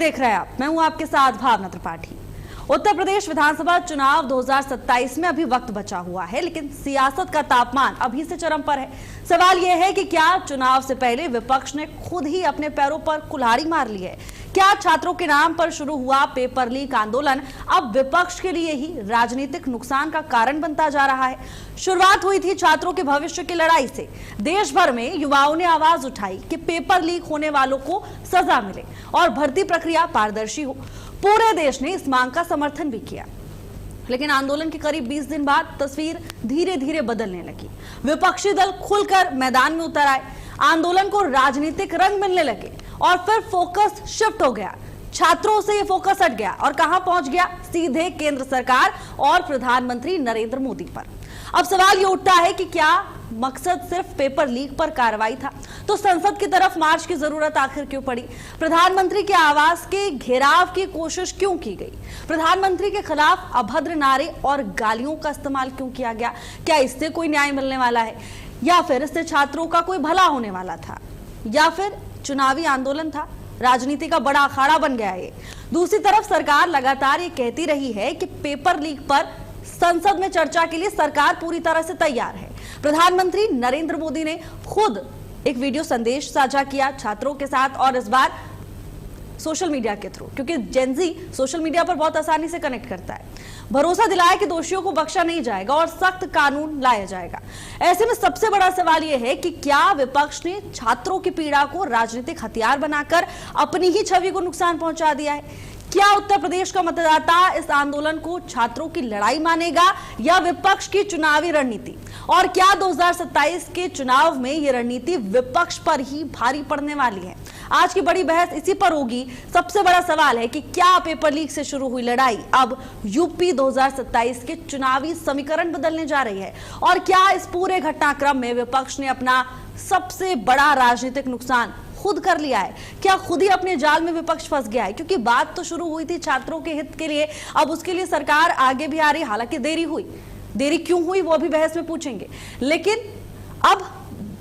देख रहे हैं आप, मैं हूं आपके साथ भावना त्रिपाठी। उत्तर प्रदेश विधानसभा चुनाव 2027 में अभी वक्त बचा हुआ है, लेकिन सियासत का तापमान अभी से चरम पर है। सवाल यह है कि क्या चुनाव से पहले विपक्ष ने खुद ही अपने पैरों पर कुल्हाड़ी मार ली है? क्या छात्रों के नाम पर शुरू हुआ पेपर लीक आंदोलन अब विपक्ष के लिए ही राजनीतिक नुकसान का कारण बनता जा रहा है? शुरुआत हुई थी छात्रों के भविष्य की लड़ाई से। देश भर में युवाओं ने आवाज उठाई कि पेपर लीक होने वालों को सजा मिले और भर्ती प्रक्रिया पारदर्शी हो। पूरे देश ने इस मांग का समर्थन भी किया, लेकिन आंदोलन के करीब 20 दिन बाद तस्वीर धीरे धीरे बदलने लगी। विपक्षी दल खुलकर मैदान में उतर आए, आंदोलन को राजनीतिक रंग मिलने लगे और फिर फोकस शिफ्ट हो गया। छात्रों से ये फोकस हट गया और कहां पहुंच गया? सीधे केंद्र सरकार और प्रधानमंत्री नरेंद्र मोदी पर। अब सवाल ये उठता है कि क्या मकसद सिर्फ पेपर लीक पर कार्रवाई था? तो संसद की तरफ मार्च की जरूरत आखिर क्यों पड़ी? प्रधानमंत्री के आवास के घेराव की कोशिश क्यों की गई? प्रधानमंत्री के खिलाफ अभद्र नारे और गालियों का इस्तेमाल क्यों किया गया? क्या इससे कोई न्याय मिलने वाला है, या फिर इससे छात्रों का कोई भला होने वाला था, या फिर चुनावी आंदोलन था? राजनीति का बड़ा अखाड़ा बन गया है। दूसरी तरफ सरकार लगातार ये कहती रही है कि पेपर लीक पर संसद में चर्चा के लिए सरकार पूरी तरह से तैयार है। प्रधानमंत्री नरेंद्र मोदी ने खुद एक वीडियो संदेश साझा किया छात्रों के साथ, और इस बार सोशल मीडिया के थ्रू, क्योंकि जेनजी सोशल मीडिया पर बहुत आसानी से कनेक्ट करता है। भरोसा दिलाया कि दोषियों को बख्शा नहीं जाएगा और सख्त कानून लाया जाएगा। ऐसे में सबसे बड़ा सवाल यह है कि क्या विपक्ष ने छात्रों की पीड़ा को राजनीतिक हथियार बनाकर अपनी ही छवि को नुकसान पहुंचा दिया है? क्या उत्तर प्रदेश का मतदाता इस आंदोलन को छात्रों की लड़ाई मानेगा या विपक्ष की चुनावी रणनीति? और क्या 2027 के चुनाव में ये रणनीति विपक्ष पर ही भारी पड़ने वाली है? आज की बड़ी बहस इसी पर होगी। सबसे बड़ा सवाल है कि क्या पेपर लीक से शुरू हुई लड़ाई अब यूपी 2027 के चुनावी समीकरण बदलने जा रही है? और क्या इस पूरे घटनाक्रम में विपक्ष ने अपना सबसे बड़ा राजनीतिक नुकसान खुद कर लिया है? क्या खुद ही अपने जाल में विपक्ष फंस गया है? क्योंकि बात तो शुरू हुई थी छात्रों के हित के लिए, अब उसके लिए सरकार आगे भी आ रही। हालांकि देरी क्यों हुई वो भी बहस में पूछेंगे, लेकिन अब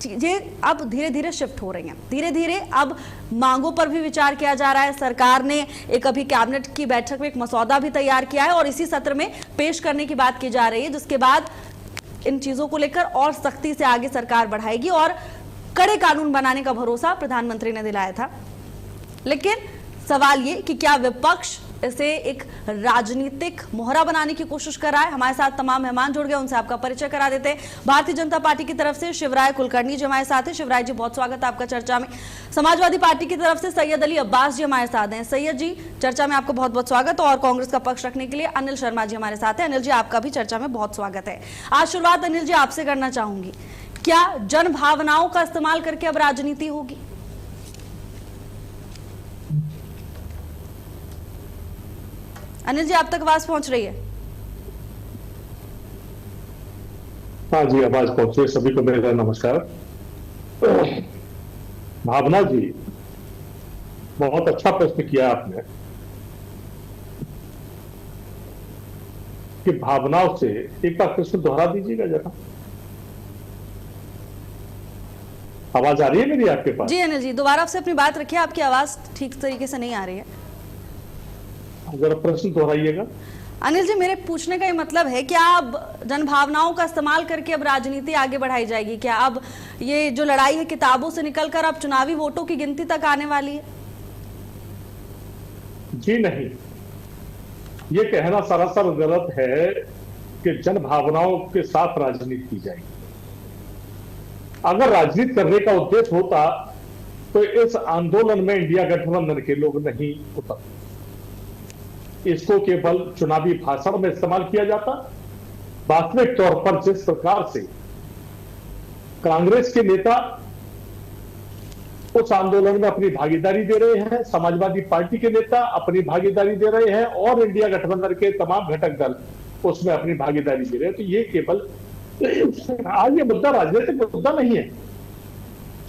चीजें अब धीरे धीरे शिफ्ट हो रही हैं। धीरे धीरे अब मांगों पर भी विचार किया जा रहा है। सरकार ने एक अभी कैबिनेट की बैठक में एक मसौदा भी तैयार किया है और इसी सत्र में पेश करने की बात की जा रही है, जिसके बाद इन चीजों को लेकर और सख्ती से आगे सरकार बढ़ाएगी और कड़े कानून बनाने का भरोसा प्रधानमंत्री ने दिलाया था। लेकिन सवाल ये कि क्या विपक्ष इसे एक राजनीतिक मोहरा बनाने की कोशिश कर रहा है? हमारे साथ तमाम मेहमान जुड़ गए, उनसे आपका परिचय करा देते हैं। भारतीय जनता पार्टी की तरफ से शिवराय कुलकर्णी जी हमारे साथ हैं। शिवराय जी, बहुत स्वागत है आपका चर्चा में। समाजवादी पार्टी की तरफ से सैयद अली अब्बास जी हमारे साथ हैं। सैयद जी, चर्चा में आपका बहुत बहुत स्वागत। और कांग्रेस का पक्ष रखने के लिए अनिल शर्मा जी हमारे साथ हैं। अनिल जी, आपका भी चर्चा में बहुत स्वागत है। आज शुरुआत अनिल जी आपसे करना चाहूंगी, क्या जन भावनाओं का इस्तेमाल करके अब राजनीति होगी? अनिल जी, आप तक आवाज पहुंच रही है? हाँ जी, आवाज पहुंच रही है। सभी को मेरा नमस्कार। भावना जी, बहुत अच्छा प्रश्न किया आपने कि भावनाओं से एक बार प्रश्न दोहरा दीजिएगा जरा। आवाज आ रही है मेरी आपके पास? जी अनिल जी, दोबारा आपसे अपनी बात रखिए, आपकी आवाज ठीक तरीके से नहीं आ रही है। जरा प्रश्न दोहराइएगा। अनिल जी, मेरे पूछने का ये मतलब है, क्या अब जन भावनाओं का इस्तेमाल करके अब राजनीति आगे बढ़ाई जाएगी? क्या अब ये जो लड़ाई है किताबों से निकलकर अब चुनावी वोटों की गिनती तक आने वाली है? जी नहीं, ये कहना सरासर गलत है कि जन भावनाओं के साथ राजनीति की जाएगी। अगर राजनीति करने का उद्देश्य होता तो इस आंदोलन में इंडिया गठबंधन के लोग नहीं उतरते। इसको केवल चुनावी भाषण में इस्तेमाल किया जाता। वास्तविक तौर पर जिस प्रकार से कांग्रेस के नेता उस आंदोलन में अपनी भागीदारी दे रहे हैं, समाजवादी पार्टी के नेता अपनी भागीदारी दे रहे हैं और इंडिया गठबंधन के तमाम घटक दल उसमें अपनी भागीदारी दे रहे हैं, तो ये केवल आज ये मुद्दा राजनीतिक मुद्दा नहीं है।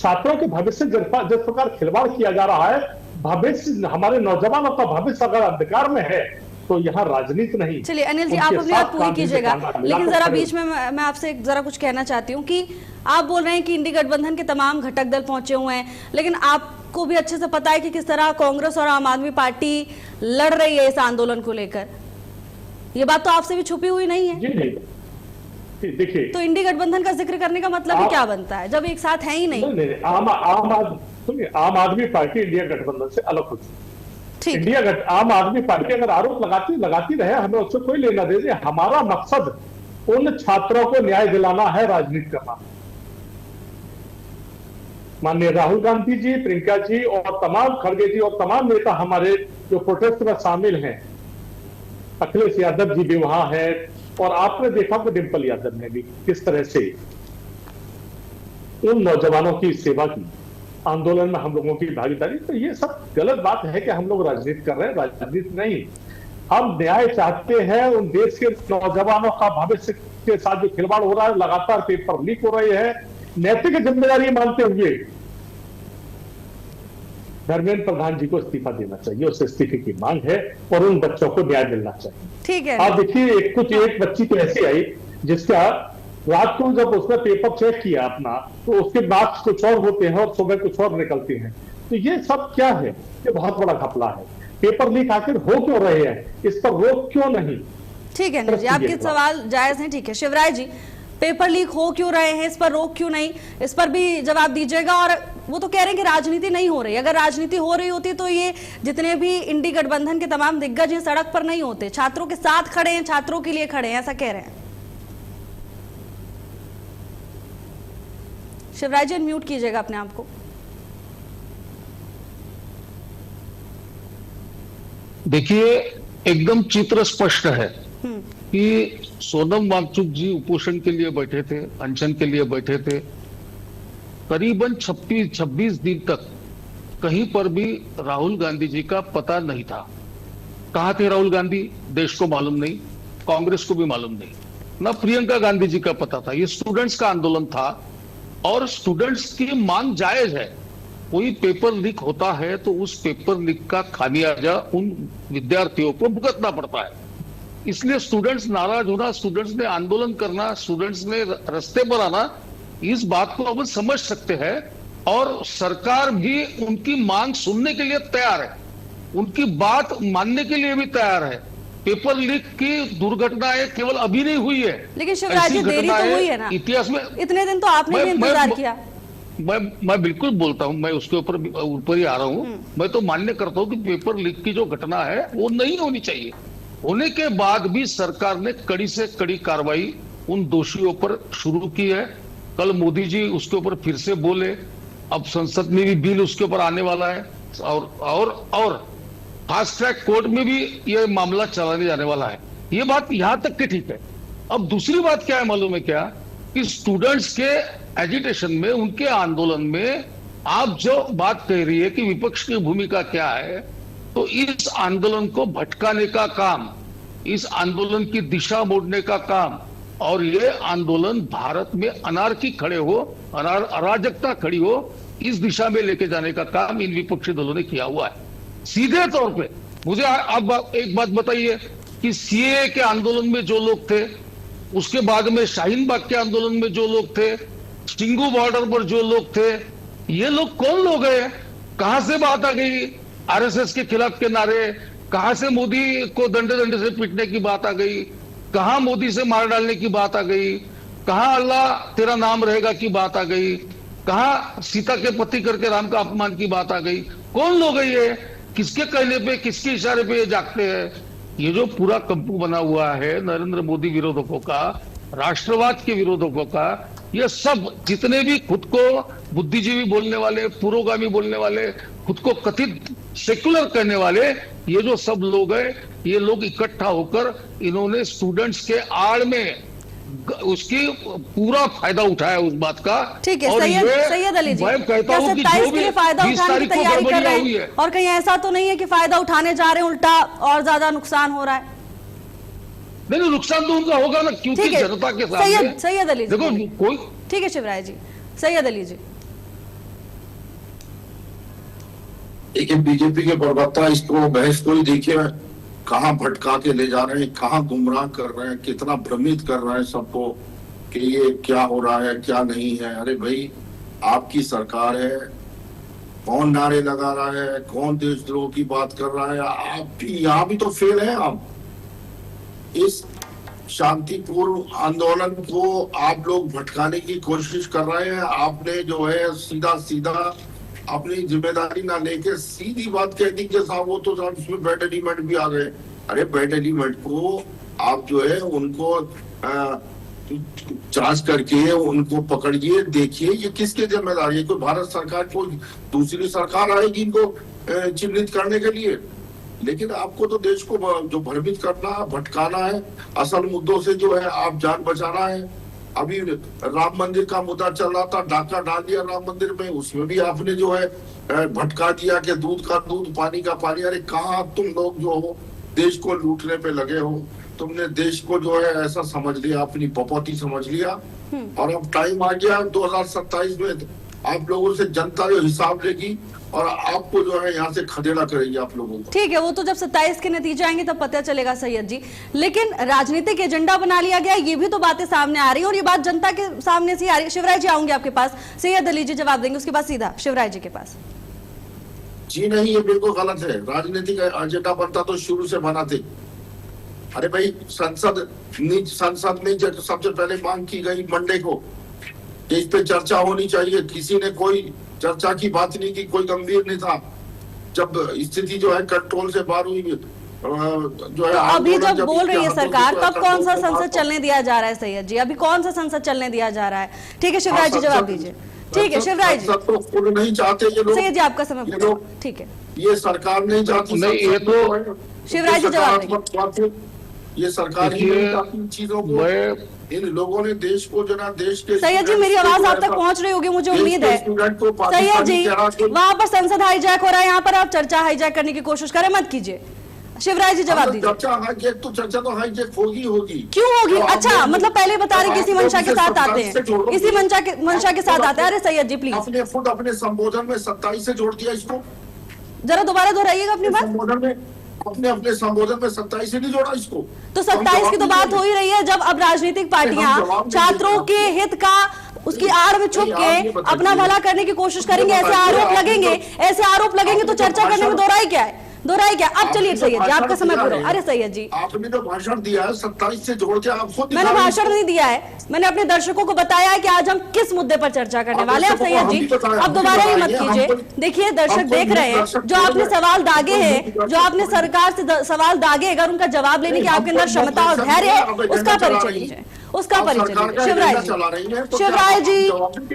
छात्रों के भविष्य जिस प्रकार खिलवाड़ किया जा रहा है, भविष्य हमारे नौजवानों का भविष्य अगर अंधकार में है तो यहाँ राजनीति नहीं। चलिए अनिल जी, आप अपनी बात पूरी कीजिएगा, लेकिन जरा बीच में मैं आपसे जरा कुछ कहना चाहती हूँ कि आप बोल रहे हैं कि इंडी गठबंधन के तमाम घटक दल पहुंचे हुए हैं, लेकिन आप आपको भी अच्छे से पता है कि किस तरह कांग्रेस और आम आदमी पार्टी लड़ रही है इस आंदोलन को लेकर। ये बात तो आपसे भी छुपी हुई नहीं है। जी नहीं, देखिए, तो इंडी गठबंधन का जिक्र करने का मतलब ही क्या बनता है जब एक साथ है ही नहीं? आम आदमी पार्टी इंडिया गठबंधन से अलग होती है। ठीक, आम आदमी पार्टी अगर आरोप लगाती रहे, हमें उससे कोई लेना देना। हमारा मकसद उन छात्रों को न्याय दिलाना है, राजनीति करना। माननीय राहुल गांधी जी, प्रियंका जी और तमाम खड़गे जी और तमाम नेता हमारे जो प्रोटेस्ट में शामिल हैं, अखिलेश यादव जी भी वहां है, और आपने देखा कि डिंपल यादव ने भी किस तरह से उन नौजवानों की सेवा की, आंदोलन में हम लोगों की भागीदारी। तो ये सब गलत बात है कि हम लोग राजनीति कर रहे हैं। राजनीति नहीं, हम न्याय चाहते हैं। उन देश के नौजवानों का भविष्य के साथ जो खिलवाड़ हो रहा है, लगातार पेपर लीक हो रहे हैं, नैतिक जिम्मेदारी मानते हुए धर्मेंद्र प्रधान जी को इस्तीफा देना चाहिए। उस इस्तीफे की मांग है और उन बच्चों को न्याय मिलना चाहिए। ठीक है। आप देखिए, एक बच्ची तो ऐसी आई जिसका रात को जब उसने पेपर चेक किया अपना, तो उसके मार्क्स कुछ और होते हैं और सुबह कुछ और निकलते हैं। तो ये सब क्या है? ये बहुत बड़ा घपला है। पेपर लीक आखिर हो क्यों रहे हैं, इस पर रोक क्यों नहीं? ठीक है जी, आपके सवाल जायज हैं। ठीक है शिवराज जी, पेपर लीक हो क्यों रहे हैं, इस पर रोक क्यों नहीं, इस पर भी जवाब दीजिएगा। और वो तो कह रहे हैं कि राजनीति नहीं हो रही। अगर राजनीति हो रही होती तो ये जितने भी इंडी गठबंधन के तमाम दिग्गज हैं सड़क पर नहीं होते, छात्रों के साथ खड़े हैं, छात्रों के लिए खड़े हैं, ऐसा कह रहे हैं। शिवराज जी अनम्यूट कीजिएगा अपने आप को। देखिए, एकदम चित्र स्पष्ट है कि सोनम वांगचुक जी उपोषण के लिए बैठे थे, अनशन के लिए बैठे थे। करीबन 26 दिन तक कहीं पर भी राहुल गांधी जी का पता नहीं था। कहां थे राहुल गांधी, देश को मालूम नहीं, कांग्रेस को भी मालूम नहीं, ना प्रियंका गांधी जी का पता था। ये स्टूडेंट्स का आंदोलन था और स्टूडेंट्स की मांग जायज है। कोई पेपर लीक होता है तो उस पेपर लीक का खामियाजा उन विद्यार्थियों को भुगतना पड़ता है। इसलिए स्टूडेंट्स नाराज होना, स्टूडेंट्स ने आंदोलन करना, स्टूडेंट्स ने रास्ते पर आना, इस बात को अब समझ सकते हैं। और सरकार भी उनकी मांग सुनने के लिए तैयार है, उनकी बात मानने के लिए भी तैयार है। पेपर लीक की दुर्घटनाएं केवल अभी नहीं हुई है, लेकिन शिवराज जी देरी तो हुई है ना इतिहास में। इतने दिन तो आपने भी इंतजार किया। मैं बिल्कुल बोलता हूं, मैं उसके ऊपर ही आ रहा हूं। मैं तो मान्य करता हूं कि पेपर लीक की जो घटना है वो नहीं होनी चाहिए। होने के बाद भी सरकार ने कड़ी से कड़ी कार्रवाई उन दोषियों पर शुरू की है। कल मोदी जी उसके ऊपर फिर से बोले, अब संसद में भी बिल उसके ऊपर आने वाला है और फास्ट ट्रैक कोर्ट में भी यह मामला चलाने जाने वाला है। ये बात यहां तक के ठीक है। अब दूसरी बात क्या है मालूम है क्या, कि स्टूडेंट्स के एजिटेशन में, उनके आंदोलन में आप जो बात कह रही है कि विपक्ष की भूमिका क्या है, तो इस आंदोलन को भटकाने का काम, इस आंदोलन की दिशा मोड़ने का काम, और ये आंदोलन भारत में अनार्की खड़े हो, अराजकता खड़ी हो, इस दिशा में लेके जाने का काम इन विपक्षी दलों ने किया हुआ है। सीधे तौर पे मुझे आप एक बात बताइए कि सीएए के आंदोलन में जो लोग थे, उसके बाद में शाहीन बाग के आंदोलन में जो लोग थे, सिंगू बॉर्डर पर जो लोग थे, ये लोग कौन लोग हैं? कहां से बात आ गई आरएसएस के खिलाफ के नारे? कहां से मोदी को डंडे से पीटने की बात आ गई? कहां मोदी से मार डालने की बात आ गई? कहां अल्लाह तेरा नाम रहेगा की बात आ गई? कहां सीता के पति करके राम का अपमान की बात आ गई? कौन लोग हैं ये? किसके कहने पे, किसके इशारे पे ये जागते हैं? ये जो पूरा कंपू बना हुआ है नरेंद्र मोदी विरोधकों का, राष्ट्रवाद के विरोधकों का, ये सब जितने भी खुद को बुद्धिजीवी बोलने वाले, पुरोगामी बोलने वाले, खुद को कथित सेक्युलर कहने वाले, ये जो सब लोग हैं, ये लोग इकट्ठा होकर इन्होंने स्टूडेंट्स के आड़ में उसकी पूरा फायदा उठाया उस बात का। ठीक है सैयद अली जी, मैं कहता हूं कि जो भी फायदा उठाने की तैयारी कर रहे हैं, और कहीं ऐसा तो नहीं है कि फायदा उठाने जा रहे हैं, उल्टा और ज्यादा नुकसान हो रहा है? नहीं, नुकसान तो उनका होगा ना, क्योंकि जनता के सामने। सैयद अली जी देखो कोई, ठीक है शिवराज जी, सैयद अली जी। लेकिन बीजेपी के प्रवक्ता इसको बहस को ही देखिए, कहां भटका के ले जा रहे हैं, कहां गुमराह कर रहे हैं, कितना भ्रमित कर रहे हैं सबको कि ये क्या हो रहा है क्या नहीं है। अरे भाई, आपकी सरकार है, कौन नारे लगा रहा है, कौन देशद्रोह की बात कर रहा है। आप भी यहाँ भी तो फेल है। आप इस शांतिपूर्ण आंदोलन को आप लोग भटकाने की कोशिश कर रहे हैं। आपने जो है सीधा सीधा अपनी जिम्मेदारी ना लेके सीधी बात कह दी कि साहब वो तो साहब इसमें बैड एलिमेंट भी आ गए। अरे बैड एलिमेंट को आप जो है उनको जांच करके उनको पकड़िए, देखिए ये किसके जिम्मेदारी है। कोई भारत सरकार, कोई दूसरी सरकार आएगी इनको चिन्हित करने के लिए। लेकिन आपको तो देश को जो भ्रमित करना, भटकाना है, असल मुद्दों से जो है आप जान बचाना है। अभी राम मंदिर का मुद्दा चल रहा था, डाका डाल दिया राम मंदिर में, उसमें भी आपने जो है भटका दिया कि दूध का दूध, पानी का पानी। अरे कहाँ तुम लोग जो हो देश को लूटने पे लगे हो। तुमने देश को जो है ऐसा समझ लिया, अपनी बपौती समझ लिया। और अब टाइम आ गया 2027 में आप लोगों से जनता जो हिसाब लेगी और आपको जो है यहाँ से खदेड़ा करेगी आप लोगों को। ठीक है, वो तो जब 27 के नतीजे आएंगे तब पता चलेगा सैयद जी। लेकिन राजनीतिक एजेंडा बना लिया गया, ये भी तो बातें सामने आ रही है और ये बात जनता के सामने से आ रही है। शिवराज जी आऊंगे आपके पास, सैयद अली जी जवाब देंगे, उसके बाद सीधा शिवराज जी के पास। जी नहीं, ये बिल्कुल गलत है। राजनीतिक एजेंडा बनता तो शुरू से बना थे। अरे भाई संसद में सबसे पहले मांग की गई मंडे को इस पे चर्चा होनी चाहिए। किसी ने कोई चर्चा की बात नहीं की, कोई गंभीर नहीं था। जब स्थिति जो है कंट्रोल से बाहर हुई जो है, तो अभी जब बोल रही है सरकार, तब कौन सा संसद चलने दिया जा रहा है सैयद जी? अभी कौन सा संसद चलने दिया जा रहा है? ठीक है शिवराज जी जवाब दीजिए। ठीक है शिवराज जी, तो नहीं चाहते ये लोग। सैयद जी आपका समय, ठीक है, ये सरकार नहीं चाहती। नहीं, ये तो शिवराज जी जवाब देंगे। ये सरकार ही नहीं चाहती चीजों को। इन लोगों ने देश को जो ना देश के सैयद जी मेरी आवाज आप तक पहुंच रही होगी मुझे उम्मीद है। सैयद जी वहां पर संसद हाईजैक हो रहा है, यहाँ पर आप चर्चा हाईजैक करने की कोशिश करें, मत कीजिए। शिवराज जी जवाब दीजिए। चर्चा तो हाईजैक होगी। क्यों होगी? अच्छा मतलब पहले बता रहे किसी मंशा के साथ आते हैं, इसी मंशा के साथ आते हैं। अरे सैयद जी प्लीज, अपने संबोधन में 27 से जोड़ दिया इसको। जरा दोबारा दोहराइएगा अपनी बात। संबोधन में अपने संबोधन में 27 से नहीं जोड़ा इसको। तो 27 की तो बात हो ही रही है। जब अब राजनीतिक पार्टियां छात्रों के हित का उसकी आड़ में छुप के अपना भला करने की कोशिश करेंगे, ऐसे आरोप लगेंगे तो चर्चा करने में दोहराई क्या है? अब चलिए सैयद जी आपका समय पूरा। अरे सैयद जी आपने तो भाषण दिया है 27 से जोड़ के, आप खुद। मैंने भाषण नहीं दिया है, मैंने अपने दर्शकों को बताया है कि आज हम किस मुद्दे पर चर्चा करने वाले हैं। सैयद जी अब दोबारा ही मत कीजिए। देखिए दर्शक देख रहे हैं, जो आपने सवाल दागे हैं, जो आपने सरकार से सवाल दागे, अगर उनका जवाब लेने की आपके अंदर क्षमता और धैर्य है, उसका परिचय लीजिए, उसका परिचय लीजिए।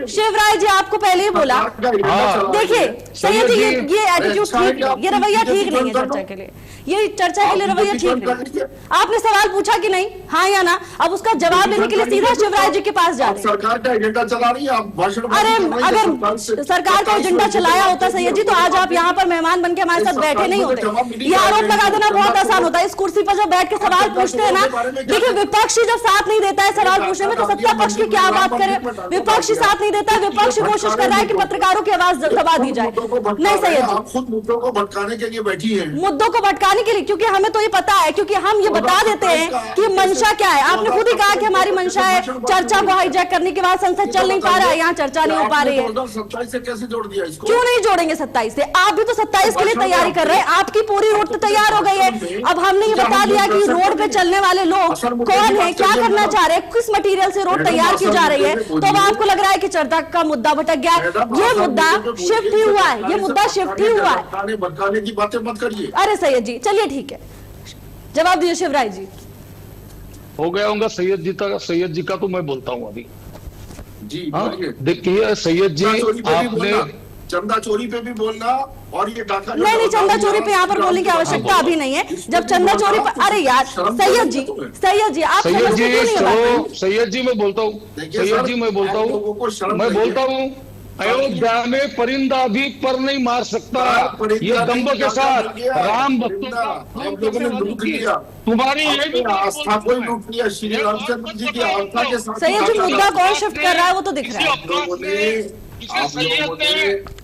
शिवराज जी आपको पहले ही बोला। देखिए सैयद जी ये एटीट्यूड ठीक, ये रवैया ठीक नहीं है चर्चा के लिए। ये चर्चा के लिए रवैया ठीक नहीं। आपने सवाल पूछा कि नहीं, हाँ या ना? अब उसका जवाब लेने के लिए सीधा शिवराज जी के पास जा रहे हैं। सरकार का एजेंडा चला रही है आप भाषण। अरे अगर सरकार का एजेंडा चलाया होता सैयद जी तो आज आप यहाँ पर मेहमान बन के हमारे साथ बैठे नहीं होते। ये आरोप लगा देना बहुत आसान होता है। इस कुर्सी पर जब बैठ के सवाल पूछते हैं ना, देखिए विपक्षी जब साथ नहीं देता है सवाल पूछने में तो सत्ता पक्ष की क्या बात करें। विपक्षी साथ नहीं देता है, विपक्ष कोशिश कर रहा है कि पत्रकारों की आवाज दबा दी जाए। नहीं सैयद जी, खुद मुद्दों को भटकाने के लिए बैठी है। मुद्दों को भटकाने के लिए, क्योंकि हमें तो ये पता है, क्योंकि हम ये बता देते हैं कि मंशा क्या है। आपने खुद ही कहा कि हमारी मंशा है चर्चा को हाईजैक करने के बाद संसद चल नहीं पा रहा है, यहाँ चर्चा नहीं हो पा रही है। 27 से कैसे जोड़ दिया इसको? क्यों नहीं जोड़ेंगे 27 से? आप भी तो 27 के लिए तैयारी कर रहे हैं, आपकी पूरी रोड तो तैयार हो गई है। अब हमने ये बता दिया कि रोड पे चलने वाले लोग कौन है, क्या करना चाह रहे हैं, किस मटेरियल से रोड तैयार की जा रही है। तो अब आपको लग रहा है कि चर्चा का मुद्दा भटक गया। ये मुद्दा शिफ्ट ही हुआ है, ये मुद्दा शिफ्ट ही हुआ है। भटकाने की बातें मत करिए। अरे सैयद जी चलिए ठीक है, जवाब दीजिए शिवराज जी। हो गया होगा सैयद जी का तो मैं बोलता हूँ अभी जी। देखिए सैयद जी आपने चंदा चोरी पे भी बोलना और ये डाका नहीं चंदा चोरी पे यहाँ पर बोलने की आवश्यकता अभी नहीं है। जब चंदा चोरी पर, अरे यार सैयद जी आप सैयद जी मैं बोलता हूँ अयोध्या में परिंदा भी पर नहीं मार सकता। ये दम्भ के साथ राम भक्तों ने लूट लिया, तुम्हारी आस्था को लूट लिया, श्री रामचंद्र जी की आस्था के साथ। सैयद जी मुद्दा कौन शिफ्ट कर रहा है वो तो दिख रहा है। आप लोगों ने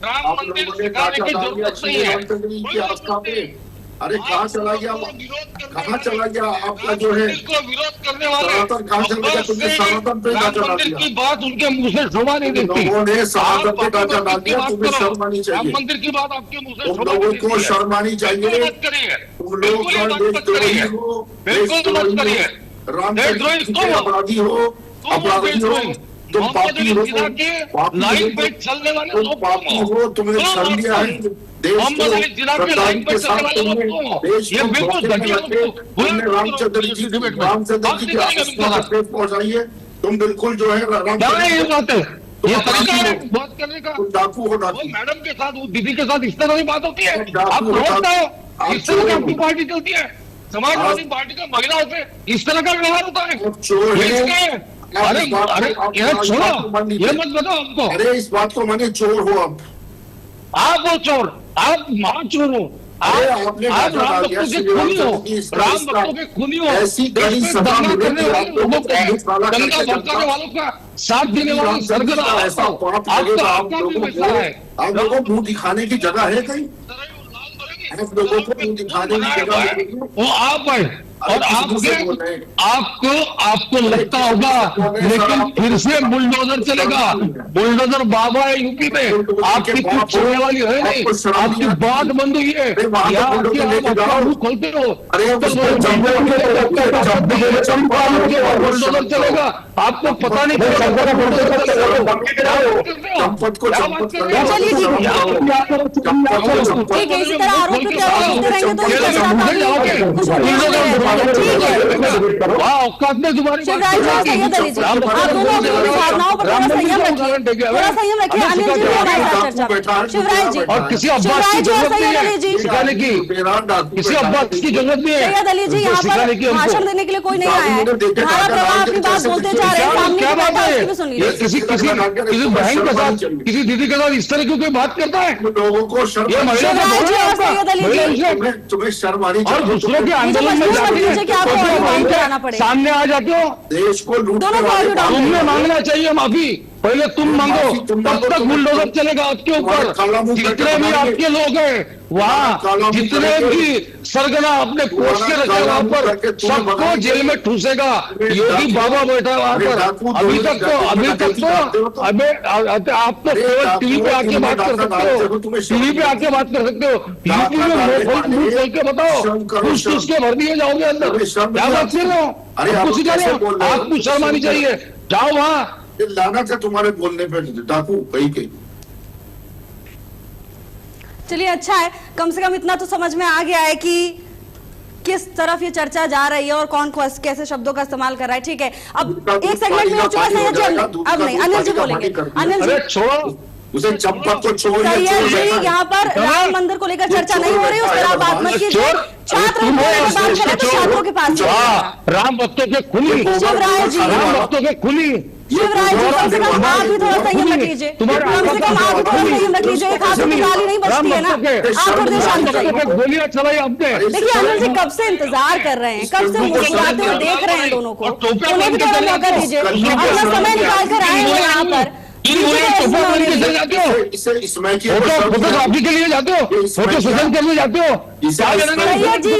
राम मंदिर सिखाने की जरूरत नहीं है। अरे कहाँ चला गया, कहाँ चला गया आपका जो है विरोध करने वाले सनातन, कहाँ चला गया? तुमने सनातन पे डांचा डाल दिया, की बात उनके मुंह से शोभा नहीं देती। लोगों ने सनातन पे डांचा डाल दिया, तुम्हें शर्म आनी राम चाहिए, मंदिर की बात आपके मुंह से तुम शोभा लोगों नहीं को देती है। शर्म आनी चाहिए। मत करिए, तुम लोग देशद्रोही हो, बिल्कुल मत करिए। रामचंद्र जी के अपराधी हो, अपराधी हो, तुम पापी हो, लाइन पे चलने वाले तुम लोग पापी हो, तुमने शर्म लिया है देश को गद्दारी के साथ, तुमने देश को धोखे में रखे, तुमने रामचंद्र जी की आस्था ठेस पहुंचाई है। तुम बिल्कुल जो है ये बात है, ये तरीका है बात करने का। तुम डाकू हो, डाकू। मैडम के साथ, वो दीदी के साथ इस तरह की बात होती है? डाकू आप हो, समझते हो आप इस तरह की चोर आपकी हो। पार्टी चलती है? समाजवादी पार्टी का महिलाओं से इस तरह का व्यवहार होता है? आप चोर ये हैं। इसका है। अरे अरे ये छोड़ो, ये मत बताओ हमको। अरे इस बात को मानिए, चोर हो आप वो चोर, आप महाचोर हो, अरे आपने आप डांचा राम डाल दिया भक्तों के श्री खूनी हो, रामचंद्र जी, राम इसका- भक्तों के खूनी हो, ऐसी देश कड़ी में सजा दंगा मिले करने कि वाले आप लोगों लोगों को को, पुलिस वाला दंगा करके भड़काने वालों का साथ देने वाले रामचंद्र जी सरगना का ऐसा पाप आपका लगेगा आप आपका भी लोगों वैसा को, है। आप लोगों को मुंह दिखाने की जगह है कहीं? आप लोगों को मुंह दिखाने की जगह है? वो आप है, और किसी से बोल रहे आपको हैं? आपको लगता होगा, लेकिन फिर से बुलडोजर चलेगा। बुलडोजर बाबा है यूपी में, आपकी कुछ चलने वाली है नहीं, आपकी बात बंद हुई है। यहाँ आके आप अपना मुंह खोलते हो, अरे बुलडोजर चलेगा, आपको पता नहीं चंपत को चंपत चलिए ठीक है, इसी तरह आरोप प्रत्यारोप करते रहेंगे तो इस चर्चा का भी कुछ ठीक है। औकात में तुम्हारी शिवराज जी और सैयद अली जी, आप दोनों अपनी भावनाओं पर थोड़ा संयम रखिए, थोड़ा संयम रखिए। अनिल जी भी हमारे साथ चर्चा में। शिवराज जी और किसी अब्बास शिवराज की जी और जरूरत नहीं सैयद अली जी, है सिखाने की, किसी अब्बास की जरूरत नहीं है सैयद अली जी यहाँ सिखाने की पर हमको। भाषण देने के लिए कोई नहीं आया है। धारा प्रवाह अपनी बात बोलते जा रहे हैं, सामने क्या की बात बैठा है? उसकी भी सुन ये लीजिए। किसी बहन के साथ, किसी दीदी के साथ इस तरह क्यों कोई बात करता है? लोगों को शर्म, ये महिला का शिवराज जी धोरण है और आपका। सैयद अली महिला जी। इसे- तुम्हें शर्म आनी और चाहिए। दूसरों के मुझे आंदोलन में मजबूर जाते कर हैं, दीजिए कि आपको तो ऑडियो डाउन फिर कराना पड़ेगा। सामने आ जाते हो। देश को लूटने दोनों को वाले ऑडियो डाउन तुमने मांगना चाहिए माफी, पहले तुम मांगो, तब तक बुलडोजर चलेगा आपके ऊपर। जितने भी आपके लोग हैं वहाँ, जितने भी सरगना अपने पोस्ट के रखे वहाँ पर, सबको जेल में ठूसेगा। योगी बाबा बैठा है वहाँ पर। अभी तक तो आप तो केवल टीवी पे आके बात कर सकते हो, टीवी पे आके बात कर सकते हो। यूपी में मुंह खोल के बताओ, ठूस ठूस के भर दिए जाओगे अंदर। क्या बात कर रहे हो? आपको सिखा रहे हो? आपको शर्म आनी चाहिए। जाओ वहाँ। ये लानत है तुम्हारे बोलने पे, डाकू कहीं के। चलिए अच्छा है, कम से कम इतना तो समझ में आ गया है कि किस तरफ ये चर्चा जा रही है और कौन कैसे शब्दों का इस्तेमाल कर रहा है। ठीक है, अब एक सेगमेंट में हो चुका है सैयद जी, अब नहीं, अनिल जी बोलेंगे। अनिल जी, छोड़ो उसे चंपत को छोड़ सैयद जी, यहाँ पर राम मंदिर को लेकर चर्चा नहीं हो रही, उस पर आप बात मत कीजिए। छात्र बात करें तो छात्रों के पास राम भक्तों के खूनी, शिवराज जी, राम भक्तों के खूनी। शिवराज जी, कम से कम आप भी थोड़ा संयम रख लीजिए, कम से कम आप भी थोड़ा संयम रख लीजिए। एक हाथों की गाली नहीं बचती है ना, आप थोड़ी देर शांत हो जाइए। गोलियां चलाई आपने। देखिए अनिल जी कब से इंतजार कर रहे हैं, कब से मुस्कुराते हुए देख रहे हैं दोनों को, उन्हें भी थोड़ा मौका दीजिए। अपना समय निकाल कर आए हैं यहाँ पर। फोटोग्राफी के लिए जाते हो, फोटो सेशन के लिए जाते हो। सैयद जी,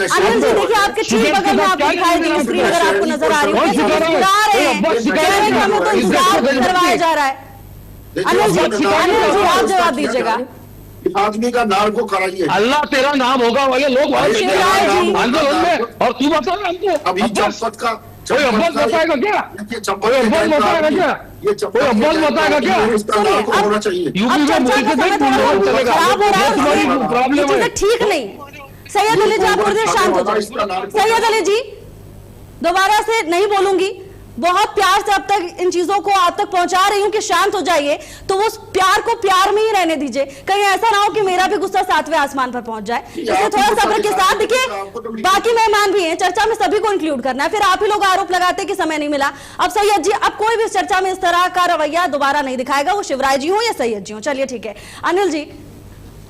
अनिल जी देखिए आपके ठीक बगल में आपको दिखाई दी स्क्रीन अगर आपको नजर आ रही है, कैसे मुस्कुरा रहे हैं, कह रहे हैं कि हमें तो इंतजार करवाया जा रहा है। अनिल जी आप जवाब दीजिएगा। आदमी का नाम को कराइए। अल्लाह तेरा नाम होगा वाले लोग शिवराज जी। आंदोलन में, और तू बता हमको अभी चंपत का कोई अब्बास बताएगा क्या? कोई अब्बास बताएगा क्या? ये कोई अब्बास बताएगा क्या? इसका नाम को होना चाहिए। यूपी में मुझे चलेगा, खराब हो रहा है, तुम्हारी ये प्रॉब्लम है। चीजें ठीक नहीं। सैयद अली जी आप थोड़ी देर शांत हो जाइए। सैयद अली जी दोबारा से नहीं बोलूंगी, बहुत प्यार से अब तक इन चीजों को आप तक पहुंचा रही हूं कि शांत हो जाइए, तो वो प्यार को प्यार में ही रहने दीजिए। कहीं ऐसा ना हो कि मेरा भी गुस्सा 7वें आसमान पर पहुंच जाए। इसलिए थोड़ा सब्र के साथ देखिए, बाकी मेहमान भी हैं, चर्चा में सभी को इंक्लूड करना है। फिर आप ही लोग आरोप लगाते कि समय नहीं मिला। अब सैयद जी, अब कोई भी इस चर्चा में इस तरह का रवैया दोबारा नहीं दिखाएगा, वो शिवराज जी हो या सैयद जी हो। चलिए ठीक है। अनिल जी,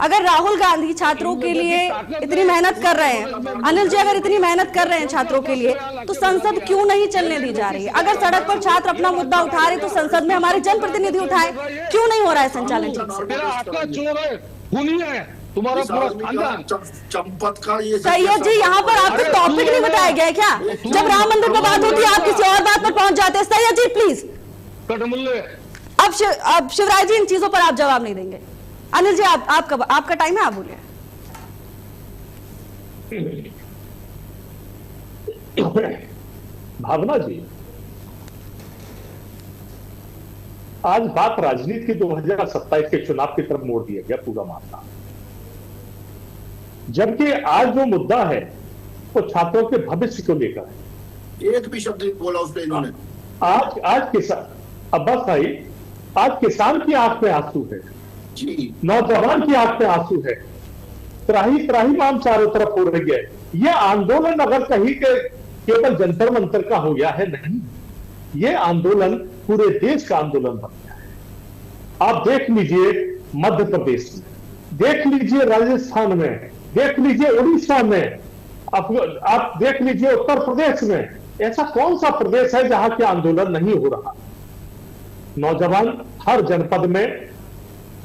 अगर राहुल गांधी छात्रों के लिए इतनी मेहनत कर रहे हैं, अनिल जी अगर इतनी मेहनत कर रहे हैं छात्रों के लिए, तो संसद क्यों नहीं चलने दी जा रही है? अगर सड़क पर छात्र अपना मुद्दा उठा रहे तो संसद में हमारे जनप्रतिनिधि उठाए, क्यों नहीं हो रहा है संचालन ठीक से? तेरा आपका चोर है, खूनी है, तुम्हारा इस पूरा आदमी का खानदान। चंपत का ये सैयद जी, यहाँ पर आपको अरे टॉपिक तू नहीं बताया गया है क्या? जब राम मंदिर पर बात होती है आप किसी और बात पर पहुंच जाते हैं। सैयद जी प्लीज, कटमुल्ले, अब शिवराज जी इन चीजों पर आप जवाब नहीं देंगे। अनिल जी आपका टाइम है, आप बोलिए। भावना जी, आज बात राजनीति के 2027 के चुनाव की तरफ मोड़ दिया गया पूरा मामला, जबकि आज जो मुद्दा है वो छात्रों के भविष्य को लेकर है। एक भी शब्द नहीं बोला उस पर इन्होंने। आज किसान, अब्बास भाई, आज किसान की आंख में आंसू है जी, नौजवान की आंख में आंसू है, त्राही त्राही माम चारों तरफ हो रही है। यह आंदोलन अगर कहीं के केवल जंतर मंतर का हो गया है, नहीं, यह आंदोलन पूरे देश का आंदोलन बन गया है। आप देख लीजिए मध्य प्रदेश में, देख लीजिए राजस्थान में, देख लीजिए उड़ीसा में, आप देख लीजिए उत्तर प्रदेश में। ऐसा कौन सा प्रदेश है जहां के आंदोलन नहीं हो रहा? नौजवान हर जनपद में,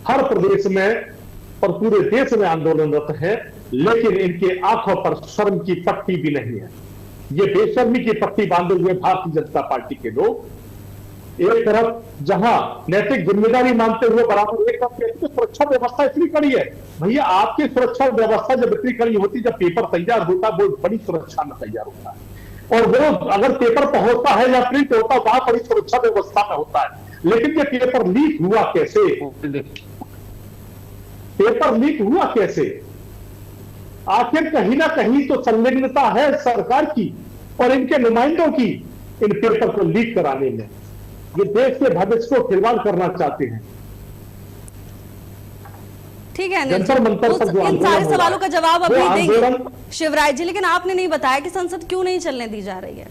हर प्रदेश में और पूरे देश में आंदोलनरत है, लेकिन इनके आंखों पर शर्म की पट्टी भी नहीं है। ये बेशर्मी की पट्टी बांधे हुए भारतीय जनता पार्टी के लोग एक तरफ जहां नैतिक जिम्मेदारी मानते हुए बराबर एक तरफ सुरक्षा व्यवस्था इतनी कड़ी है। भैया, आपकी सुरक्षा व्यवस्था जब इतनी कड़ी होती, जब पेपर तैयार होता है वो बड़ी सुरक्षा में तैयार होता है, और वो अगर पेपर पहुंचता है या प्रिंट होता है वहां बड़ी सुरक्षा व्यवस्था में होता है। लेकिन ये पेपर लीक हुआ कैसे? पेपर लीक हुआ कैसे? आखिर कहीं ना कहीं तो संलिग्नता है सरकार की और इनके नुमाइंदों की इन पेपर को लीक कराने में। ये देश के भविष्य को खिलवाड़ करना चाहते हैं। ठीक है, जंतर मंतर पर जो इन सारे सवालों का जवाब अभी देंगे आंदोलन शिवराज जी, लेकिन आपने नहीं बताया कि संसद क्यों नहीं चलने दी जा रही है।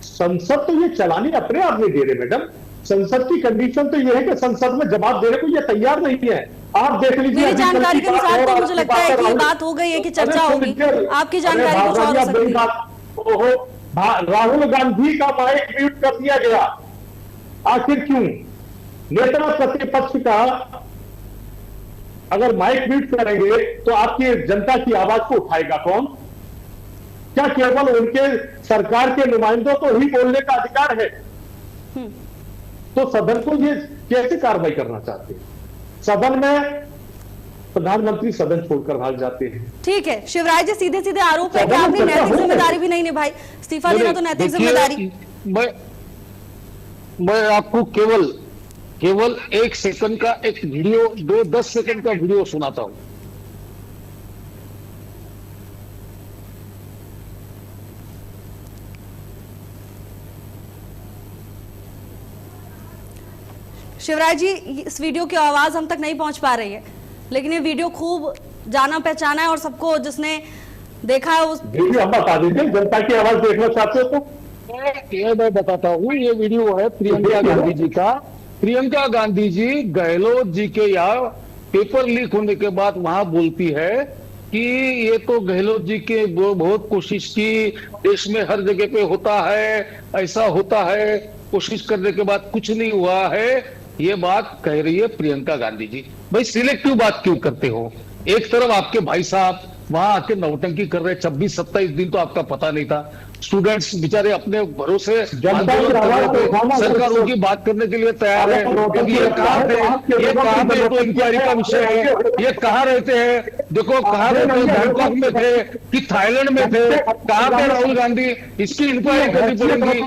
संसद तो ये चलाने अपने आप नहीं दे रहे मैडम। संसद की कंडीशन तो ये है कि संसद में जवाब देने को ये तैयार नहीं है। आप देख लीजिए, मेरी जानकारी के अनुसार तो मुझे लगता है कि बात हो गई है कि चर्चा होगी। आपकी जानकारी कुछ और हो सकती है। राहुल गांधी का माइक म्यूट कर दिया गया, आखिर क्यों? नेता प्रतिपक्ष का अगर माइक म्यूट करेंगे तो आपकी जनता की आवाज को उठाएगा कौन? क्या केवल उनके सरकार के नुमाइंदों को ही बोलने का अधिकार है? तो सदन को ये कैसे कार्रवाई करना चाहते हैं? सदन में प्रधानमंत्री सदन छोड़कर भाग जाते हैं। ठीक है शिवराज जी, सीधे सीधे आरोप है कि आपने नैतिक जिम्मेदारी भी नहीं निभाई। इस्तीफा देना तो नैतिक जिम्मेदारी। मैं आपको केवल 1 सेकंड का एक वीडियो, 10 सेकंड का वीडियो सुनाता हूं। शिवराज जी, इस वीडियो की आवाज हम तक नहीं पहुंच पा रही है, लेकिन ये वीडियो खूब जाना पहचाना है और सबको जिसने देखा है उस वीडियो हम बता दीजिए, जनता की आवाज देखना चाहते हो तो। मैं बताता हूँ, ये वीडियो है प्रियंका गांधी जी का। प्रियंका गांधी जी गहलोत जी के यहाँ पेपर लीक होने के बाद वहां बोलती है कि ये तो गहलोत जी के बहुत कोशिश की, देश में हर जगह पे होता है, ऐसा होता है, कोशिश करने के बाद कुछ नहीं हुआ है। ये बात कह रही है प्रियंका गांधी जी। भाई सिलेक्टिव बात क्यों करते हो? एक तरफ आपके भाई साहब वहां आके नौटंकी कर रहे, 26-27 दिन तो आपका पता नहीं था। स्टूडेंट्स बेचारे अपने भरोसे आंदोलन कर रहे थे, सरकार उनकी बात करने के लिए तैयार है। क्योंकि ये कहाँ थे, ये कहाँ पे तो इंक्वायरी का विषय है, ये कहाँ रहते हैं, देखो कहाँ रहते हैं, बैंकॉक में थे कि थाईलैंड में थे, कहाँ पे राहुल गांधी, इसकी इंक्वायरी करनी पड़ेगी।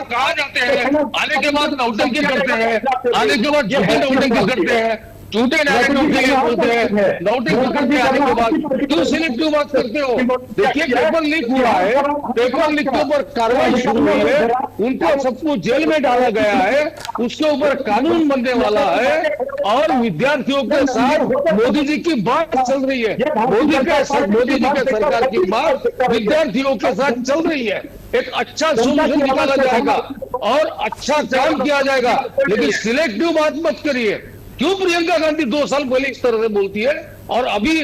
कहाँ जाते हैं, आने के बाद नौटंकी करते हैं, आने के बाद झूठी नौटंकी करते हैं, झूठे नैरेटिव के लिए बोलते हैं, नौटंकी करके आने के बाद क्यों सिलेक्टिव बात करते हो? देखिए पेपर लीक हुआ है, पेपर लीक के ऊपर कार्रवाई शुरू हुई है, उनको सबको जेल में डाला गया है, उसके ऊपर कानून बनने वाला है और विद्यार्थियों के साथ मोदी जी की बात चल रही है। मोदी जी के सरकार की बात विद्यार्थियों के साथ चल रही है। एक अच्छा सोल्यूशन निकाला जाएगा और अच्छा काम किया जाएगा, लेकिन सिलेक्टिव बात मत करिए। क्यों प्रियंका गांधी 2 साल पहले इस तरह से बोलती है? और अभी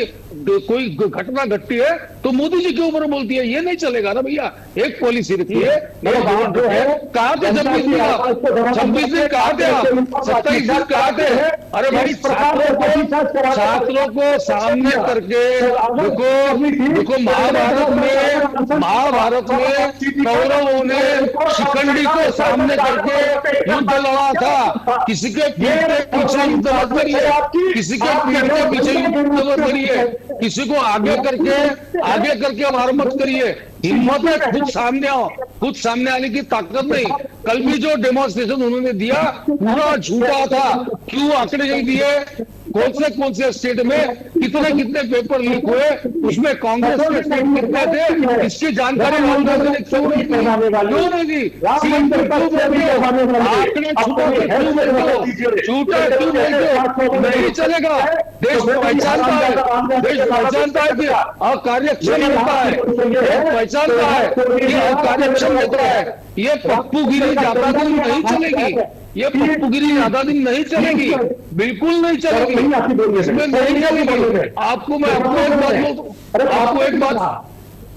कोई घटना घटती है तो मोदी जी के ऊपर बोलती है। ये नहीं चलेगा ना भैया, एक पॉलिसी रखी है। कहाँ थे 26 दिन, 26 दिन कहाँ थे आप, 27 दिन कहाँ थे? अरे भाई छात्रों को सामने करके देखो महाभारत में कौरवों ने शिखंडी को सामने करके युद्ध लड़ा था। किसी के पीठ के पीछे युद्ध मत करिए, किसी के पीठ के पीछे युद्ध मत करिए, किसी को आगे करके वार मत करिए। हिम्मत है, खुद सामने आओ। खुद सामने आने की ताकत नहीं। कल भी जो डेमोन्स्ट्रेशन उन्होंने दिया पूरा झूठा था। क्यों आंकड़े नहीं दिए? कौन से स्टेट में कितने पेपर लीक हुए, उसमें कांग्रेस के स्टेट कितने थे, इसकी जानकारी राहुल गांधी ने क्यों नहीं दी? आंकड़े झूठा क्यों नहीं चलेगा? देश पहचानता है, देश पहचानता है कि अकार्यक्षम होता है, पहचानता है कि अकार्यक्षम होता है। ये पप्पूगिरी ज्यादा दिन नहीं चलेगी, ये पप्पूगिरी ज्यादा दिन नहीं चलेगी, बिल्कुल नहीं चलेगी, इसमें नहीं चलेगी। आपको मैं आपको एक बात बोलूं, आपको एक बात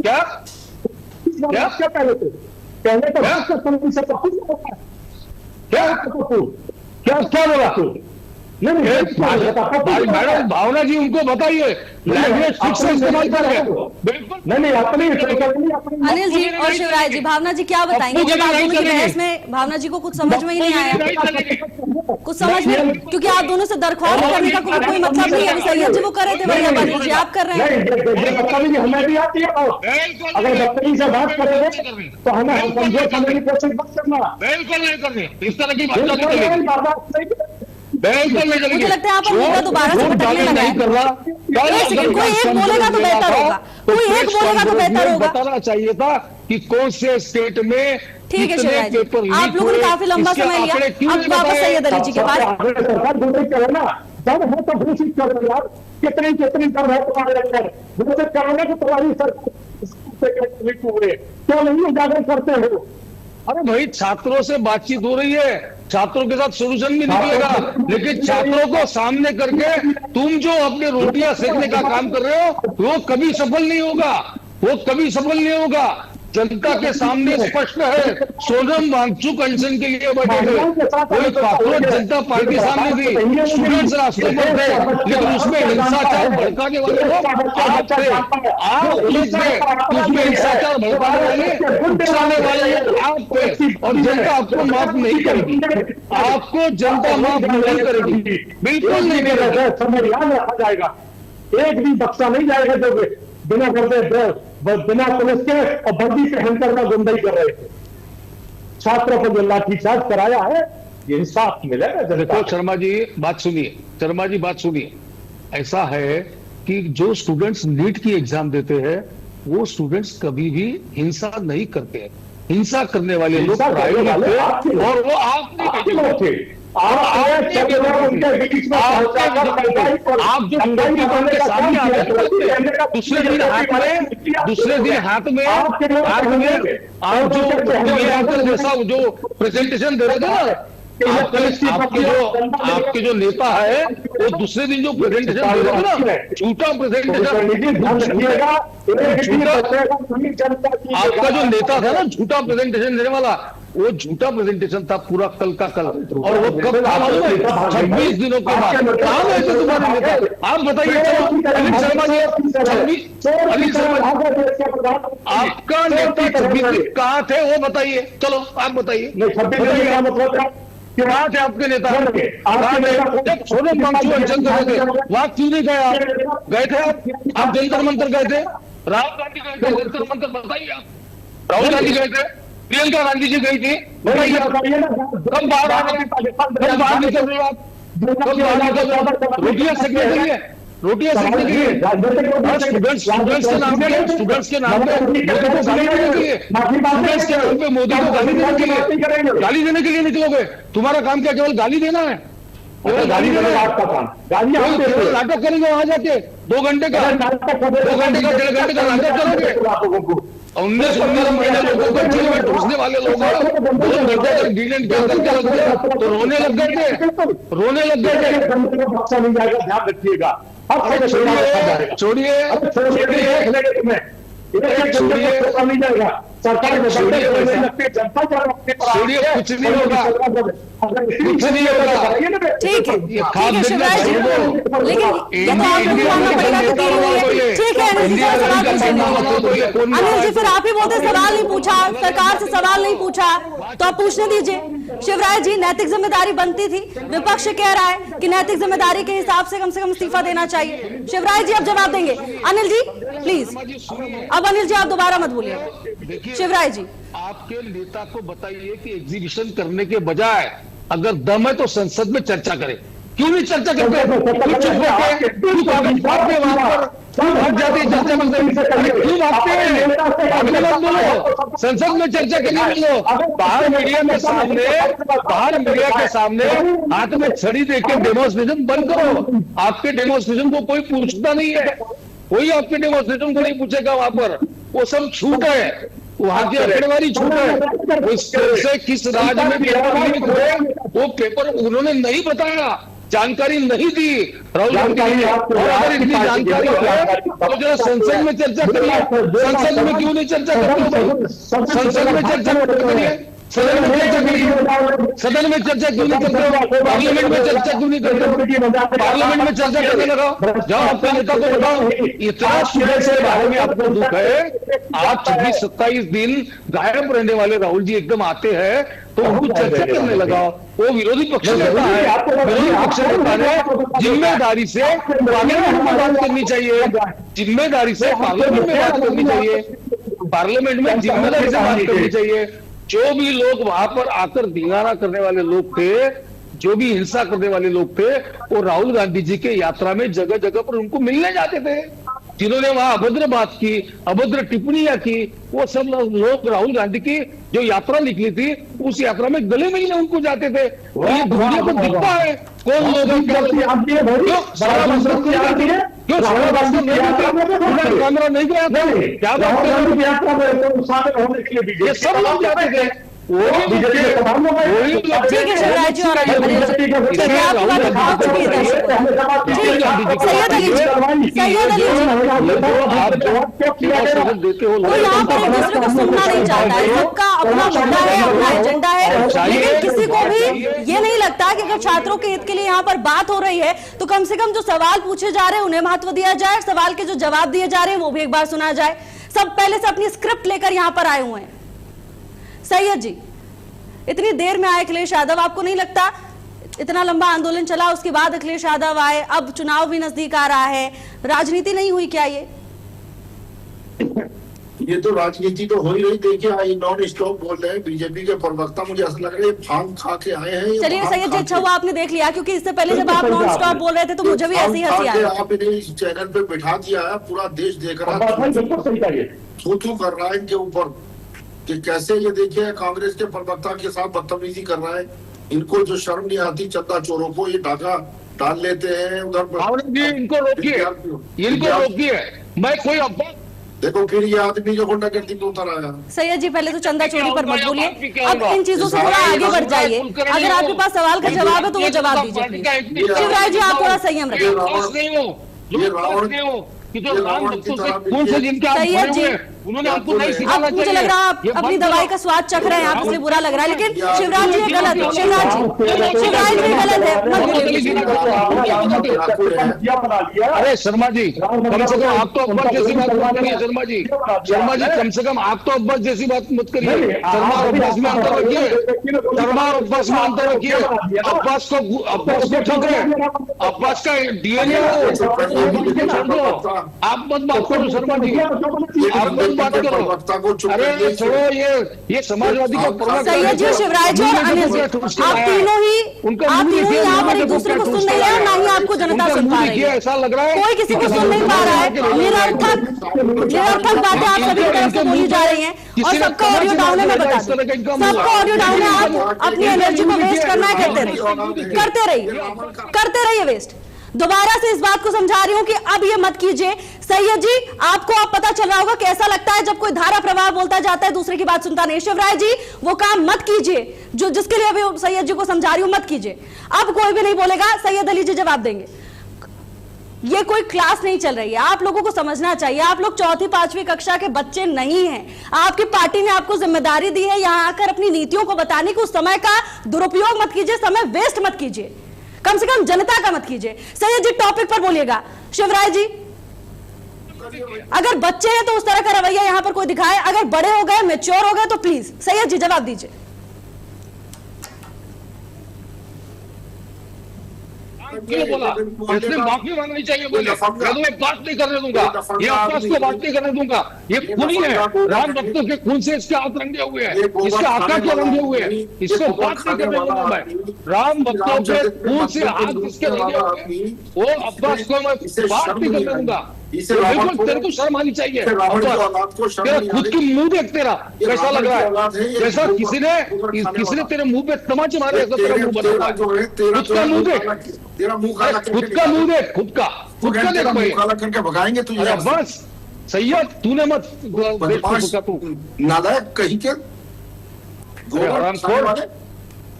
क्या बोला मैडम? भावना जी उनको बताइए, लैंग्वेज फिक्स इस्तेमाल कर रहे हैं। बिल्कुल नहीं अपनी। अनिल जी और शिवराज जी, भावना जी क्या बताएंगे? जब आप दोनों की बहस में भावना जी को कुछ समझ में ही नहीं आया, कुछ समझ में, क्योंकि आप दोनों से दरख्वास्त करने का कोई मतलब नहीं है। सैयद जी वो कर रहे थे, भैया बदल जी आप कर रहे हैं। हमें भी आती है, अगर बदतमीजी से बात करेंगे तो हमें कमजोर समझने की कोशिश मत करना। बिल्कुल नहीं करनी इस तरह की बात। मुझे लगता है आप मुद्दा दोबारा से भटकने लगा है। कोई एक बोलेगा तो बेहतर होगा, कोई एक बोलेगा तो बेहतर होगा। बताना चाहिए था कि कौन से स्टेट में। ठीक है शिवराज जी, आप लोगों ने काफी लंबा समय लिया, अब वापस सैयद अली जी के पास। जब है तो घोषित करो यार, कितनी कर रहे तुम्हारे अंदर, घोषित करोगे तो तुम्हारी सरकार क्यों नहीं उजागर करते हो? अरे भाई छात्रों से बातचीत हो रही है, छात्रों के साथ सोल्यूशन भी निकलेगा, लेकिन छात्रों को सामने करके तुम जो अपने रोटियां सेकने का काम कर रहे हो वो कभी सफल नहीं होगा, वो कभी सफल नहीं होगा। जनता के सामने स्पष्ट है, सोनम वांगचुक अनशन के लिए बैठे थे, कोई कॉकरोच जनता पार्टी सामने थी, स्टूडेंट्स रास्ते पर थे, लेकिन उसमें हिंसाचार भड़काने वाले लोग आप थे, आप लोग थे, उसमें हिंसाचार भड़काने वाले उकसाने वाले आप थे, और जनता आपको माफ नहीं करेगी, आपको जनता माफ नहीं करेगी, बिल्कुल नहीं करेगी। समय याद रखा जाएगा, एक भी बक्सा नहीं जाएगा जो बिना पुलिस के और वर्दी पहनकर का गुंडाई कर रहे थे। छात्रों को जो लाठीचार्ज कराया है, ये इंसाफ मिलेगा। देखो शर्मा जी बात सुनिए, ऐसा है कि जो स्टूडेंट्स नीट की एग्जाम देते हैं वो स्टूडेंट्स कभी भी हिंसा नहीं करते हैं। हिंसा करने वाले लोग प्राइवेट थे और वो आप नहीं थे। आप जो के सामने आ गए, दूसरे दिन हाथ में आप जो प्रेजेंटेशन दे रहे थे ना, आपके जो नेता है वो दूसरे दिन जो प्रेजेंटेशन दे रहे थे ना, झूठा प्रेजेंटेशन, आपका जो नेता था ना झूठा प्रेजेंटेशन देने वाला, वो झूठा प्रेजेंटेशन था पूरा कल का कल। और वो कब था मालूम है? 26 दिनों के बाद। कहाँ गए थे तुम्हारे नेता? आप बताइए। अनिल शर्मा आपका नेता 26 दिन कहाँ थे वो बताइए, चलो आप बताइए। कहाँ थे आपके नेता? जब सोनम वांगचुक अनशन कर रहे थे वहां क्यों नहीं गए आप? गए थे आप जंतर मंतर गए थे, राहुल गांधी गए थे जंतर मंतर, बताइए आप। राहुल गांधी गए थे, प्रियंका गांधी जी गई थी, बताइए कब बाहर निकल रहे हो आप? रोटियां सेकने के लिए, स्टूडेंट्स के नाम पे मोदी को गाली देने के लिए, स्टूडेंट्स के नाम पे मोदी को गाली देने के लिए, गाली देने के लिए निकलोगे? तुम्हारा काम क्या केवल गाली देना है? गाली देना आपका काम? नाटक करेंगे वहां जाके 2 घंटे का 1.5 घंटे का नाटक करोगे? 19 महीने लोगों को जेल में ठूसने वाले लोग तो रोने लग गए थे। बक्सा नहीं जाएगा, ध्यान रखिएगा। अब छोड़िए छोड़िए नहीं जाएगा सरकार जनता छोड़िए, कुछ नहीं होगा, कुछ नहीं होगा। ठीक है शिवराज जी, लेकिन ये तो आपको मानना पड़ेगा कि देरी हुई है। ठीक है अनिल जी, सवाल पूछेंगे। अनिल जी फिर आप ही बोलते सवाल नहीं पूछा, सरकार से सवाल नहीं पूछा, तो आप पूछने दीजिए। शिवराज जी, नैतिक जिम्मेदारी बनती थी, विपक्ष कह रहा है कि नैतिक जिम्मेदारी के हिसाब से कम इस्तीफा देना चाहिए। शिवराज जी अब जवाब देंगे। अनिल जी प्लीज, अब अनिल जी आप दोबारा मत बोलिए। शिवराज जी, आपके नेता को बताइए कि एग्जीबिशन करने के बजाय अगर दम है तो संसद में चर्चा करें। क्यों नहीं चर्चा करते? क्यों भागते हैं? संसद में चर्चा करिए। बाहर मीडिया के सामने हाथ में छड़ी देके डेमोन्स्ट्रेशन बंद करो। आपके डेमोन्स्ट्रेशन को कोई पूछता नहीं है, कोई आपके डेमोन्स्ट्रेशन को नहीं पूछेगा। वहां पर वो सब छूट है, वहां की आंकड़ेवारी छूट है। उससे किस राज्य में वो पेपर उन्होंने नहीं बताया, जानकारी नहीं दी राहुल गांधी। और अगर इतनी जानकारी है तो जरा संसद में चर्चा करिए। संसद में क्यों नहीं चर्चा करते? संसद में चर्चा करिए, सदन में चर्चा करिए। सदन में चर्चा क्यों नहीं करते? पार्लियामेंट में चर्चा क्यों नहीं करते? पार्लियामेंट में चर्चा करने लगाओ, जाओ आपके नेता को बताओ। इतना सुबह से बारे में आपको दुख है, आज 26-27 दिन गायब रहने वाले राहुल जी एकदम आते हैं तो उनको चर्चा करने लगाओ। वो विरोधी पक्ष नेता है, विरोधी पक्ष नेता ने जिम्मेदारी से पार्लियामेंट में बात करनी चाहिए, जिम्मेदारी से पार्लियामेंट में बात करनी चाहिए, पार्लियामेंट में जिम्मेदारी से बात करनी चाहिए। जो भी लोग वहां पर आकर धिंगाना करने वाले लोग थे, जो भी हिंसा करने वाले लोग थे, वो राहुल गांधी जी के यात्रा में जगह जगह पर उनको मिलने जाते थे। जिन्होंने वहां अभद्र बात की, अभद्र टिप्पणियां की, वो सब लोग राहुल गांधी की जो यात्रा निकली थी उस यात्रा में गले मिलने उनको जाते थे। ये दुनिया को दिखता है कौन लोग कैमरा नहीं गया था, क्या बात ये सब लोग जाते थे। ठीक है शिवराज जी और अनिल जी, आपकी बात पहुंच चुकी है दर्शकों। सैयद अली जी, तो यहाँ पर एक दूसरे को सुनना नहीं चाहता है, सबका अपना मुद्दा है, अपना एजेंडा है, लेकिन किसी को भी ये नहीं लगता कि अगर छात्रों के हित के लिए यहाँ पर बात हो रही है तो कम से कम जो सवाल पूछे जा रहे हैं उन्हें महत्व दिया जाए, सवाल के जो जवाब दिए जा रहे हैं वो भी एक बार सुना जाए। सब पहले से अपनी स्क्रिप्ट लेकर यहाँ पर आए हुए हैं। सैयद जी, इतनी देर में आए अखिलेश यादव, आपको नहीं लगता इतना लंबा आंदोलन चला उसके बाद अखिलेश यादव आए, अब चुनाव भी नजदीक आ रहा है, राजनीति नहीं हुई क्या? ये तो राजनीति तो हो ही रही। देखिए नॉन स्टॉप बोल रहे हैं बीजेपी के प्रवक्ता, मुझे ऐसा लग रहा है भांग खा के आए हैं। चलिए सैयद जी, अच्छा हुआ आपने देख लिया, क्योंकि इससे पहले जब आप नॉन स्टॉप बोल रहे थे तो मुझे भी ऐसी हंसी आई। आपने इस चैनल पे बिठा दिया है, पूरा देश देख रहा है, थू कर रहा है इनके ऊपर कि कैसे ये देखिए कांग्रेस के प्रवक्ता के साथ बदतमीजी कर रहा है। इनको जो शर्म नहीं आती चंदा चोरों को, ये डाका डाल लेते हैं उधर। इनको रोकिए, इनको रोकिए। मैं कोई अफवाह देखो फिर ये आदमी जो गुंडागर्दी में उतर आया। सैयद जी पहले तो चंदा चोरी पर मत बोलिए, अब इन चीजों से थोड़ा आगे बढ़ जाइए। अगर आपके पास सवाल का जवाब है तो वो जवाब दीजिए। शिवराज जी आप थोड़ा संयम रखिए। सैयद जी उन्होंने आपको नहीं सिखाना चाहिए। मुझे लग रहा है आप अपनी दवाई का स्वाद चख रहे हैं, आप इसलिए बुरा लग रहा है, लेकिन शिवराज जी गलत है। शिवराज जी गलत है। अरे शर्मा जी कम से कम आप तो अब्बास जैसी बात मत करिए। शर्मा जी कम से कम आप तो अब्बास जैसी बात मत करिए। शर्मा और अब्बास में अंतर रखिए, शर्मा और अब्बास में अंतर रखिए। अब्बास को ठोकरे, अब्बास का डीएनए आप मत बात करो। शर्मा जी आप मत बात करो। अरे छोड़ो, ये समाजवादी का प्रवक्ता सैयद जी, शिवराज जी और अनिल जी, आप तीनों ही यहाँ पर एक दूसरे को सुन नहीं रहे, ना ही आपको जनता सुन पा रही है। ऐसा लग रहा है कोई किसी को सुन नहीं पा रहा है। निरर्थक बातें आप सभी तरफ से बोली जा रही हैं और सबका ऑडियो डाउन है। मैं बता दूं, सबका ऑडियो डाउन है। आप अपनी एनर्जी को वेस्ट करना है, करते रहिए वेस्ट। दोबारा से इस बात को समझा रही हूं कि अब ये मत कीजिए। सैयद जी आपको अब पता चल रहा होगा कैसा लगता है जब कोई धारा प्रवाह बोलता जाता है, दूसरे की बात सुनता नहीं। शिवराज जी वो काम मत कीजिए जो जिसके लिए अभी सैयद जी को समझा रही हूं, मत कीजिए। अब कोई भी नहीं बोलेगा, सैयद अली जी जवाब देंगे। ये कोई क्लास नहीं चल रही है, आप लोगों को समझना चाहिए। आप लोग चौथी पांचवी कक्षा के बच्चे नहीं हैं। आपकी पार्टी ने आपको जिम्मेदारी दी है यहां आकर अपनी नीतियों को बताने की। उस समय का दुरुपयोग मत कीजिए, समय वेस्ट मत कीजिए, कम से कम जनता का मत कीजिए। सैयद जी टॉपिक पर बोलिएगा। शिवराज जी, अगर बच्चे हैं तो उस तरह का रवैया यहां पर कोई दिखाए, अगर बड़े हो गए, मैच्योर हो गए तो प्लीज सैयद जी जवाब दीजिए। बोला इसने माफी मांगनी चाहिए। बोले मैं बात नहीं करने दूंगा, ये अब्बास को बात नहीं करने दूंगा। ये खूनी है, राम भक्तों के खून से इसके हाथ रंगे हुए हैं, इसके आका के रंगे हुए हैं, इसको बात नहीं करने दूंगा मैं। राम भक्तों के खून से हाथ जिसके रंगे हुए हैं, वो अब्बास को मैं बात नहीं करने दूंगा। बिल्कुल तेरे को शर्म आनी चाहिए। तेरा खुद की मुंह देख, तेरा कैसा लग रहा है, जैसा किसी ने तेरे मुंह पे तमाचे मारे, ऐसा तेरा मुंह बना हुआ है। खुद का मुंह देख, खुद का मुंह देख, खुद का देख भाई, करके भगाएंगे तुझे। बस सैयद तूने मत तू नालायक कहीं के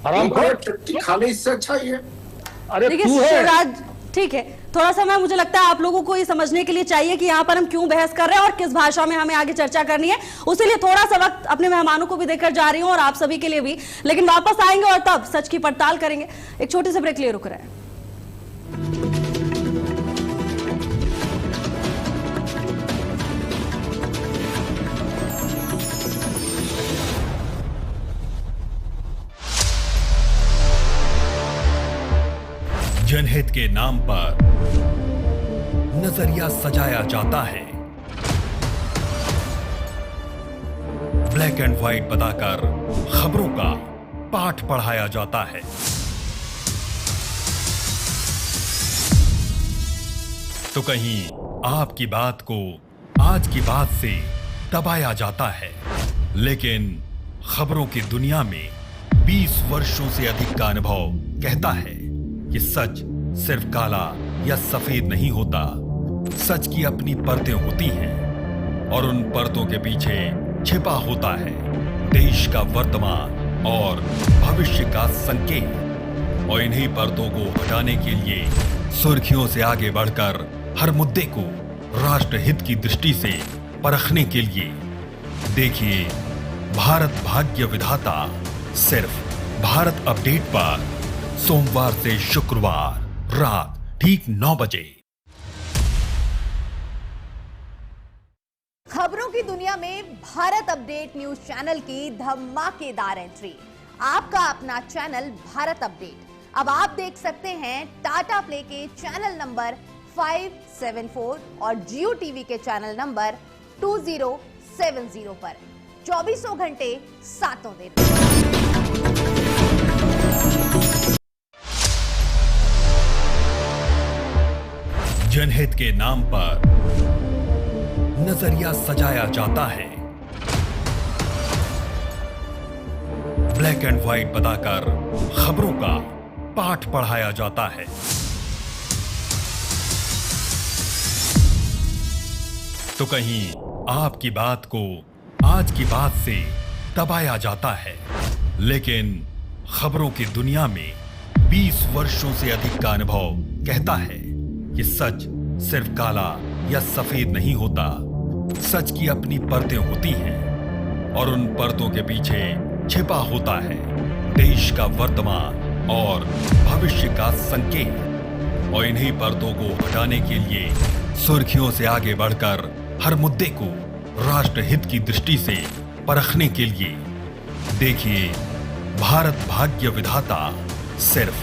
हरामखोर खाने इससे अच्छा ही है। अरे देखिए तू है। शिवराज, ठीक है, थोड़ा समय मुझे लगता है आप लोगों को ये समझने के लिए चाहिए कि यहाँ पर हम क्यों बहस कर रहे हैं और किस भाषा में हमें आगे चर्चा करनी है। उसी लिए थोड़ा सा वक्त अपने मेहमानों को भी देकर जा रही हूँ और आप सभी के लिए भी, लेकिन वापस आएंगे और तब सच की पड़ताल करेंगे। एक छोटी सी ब्रेक लिए रुक रहे हैं। जनहित के नाम पर नजरिया सजाया जाता है, ब्लैक एंड व्हाइट बताकर खबरों का पाठ पढ़ाया जाता है, तो कहीं आपकी बात को आज की बात से दबाया जाता है। लेकिन खबरों की दुनिया में 20 वर्षों से अधिक का अनुभव कहता है कि सच सिर्फ काला या सफेद नहीं होता। सच की अपनी परतें होती हैं और उन परतों के पीछे छिपा होता है देश का वर्तमान और भविष्य का संकेत। और इन्हीं परतों को हटाने के लिए सुर्खियों से आगे बढ़कर हर मुद्दे को राष्ट्रहित की दृष्टि से परखने के लिए देखिए भारत भाग्य विधाता, सिर्फ भारत अपडेट पर, सोमवार से शुक्रवार रात ठीक 9 बजे। खबरों की दुनिया में भारत अपडेट न्यूज चैनल की धमाकेदार एंट्री। आपका अपना चैनल भारत अपडेट अब आप देख सकते हैं टाटा प्ले के चैनल नंबर 574 और जियो टीवी के चैनल नंबर 2070 पर 24 घंटे 7 दिन। जनहित के नाम पर नजरिया सजाया जाता है, ब्लैक एंड व्हाइट बताकर खबरों का पाठ पढ़ाया जाता है, तो कहीं आपकी बात को आज की बात से दबाया जाता है। लेकिन खबरों की दुनिया में 20 वर्षों से अधिक का अनुभव कहता है कि सच सिर्फ काला या सफेद नहीं होता। सच की अपनी परतें होती हैं और उन परतों के पीछे छिपा होता है देश का वर्तमान और भविष्य का संकेत। और इन्हीं परतों को हटाने के लिए सुर्खियों से आगे बढ़कर हर मुद्दे को राष्ट्रहित की दृष्टि से परखने के लिए देखिए भारत भाग्य विधाता, सिर्फ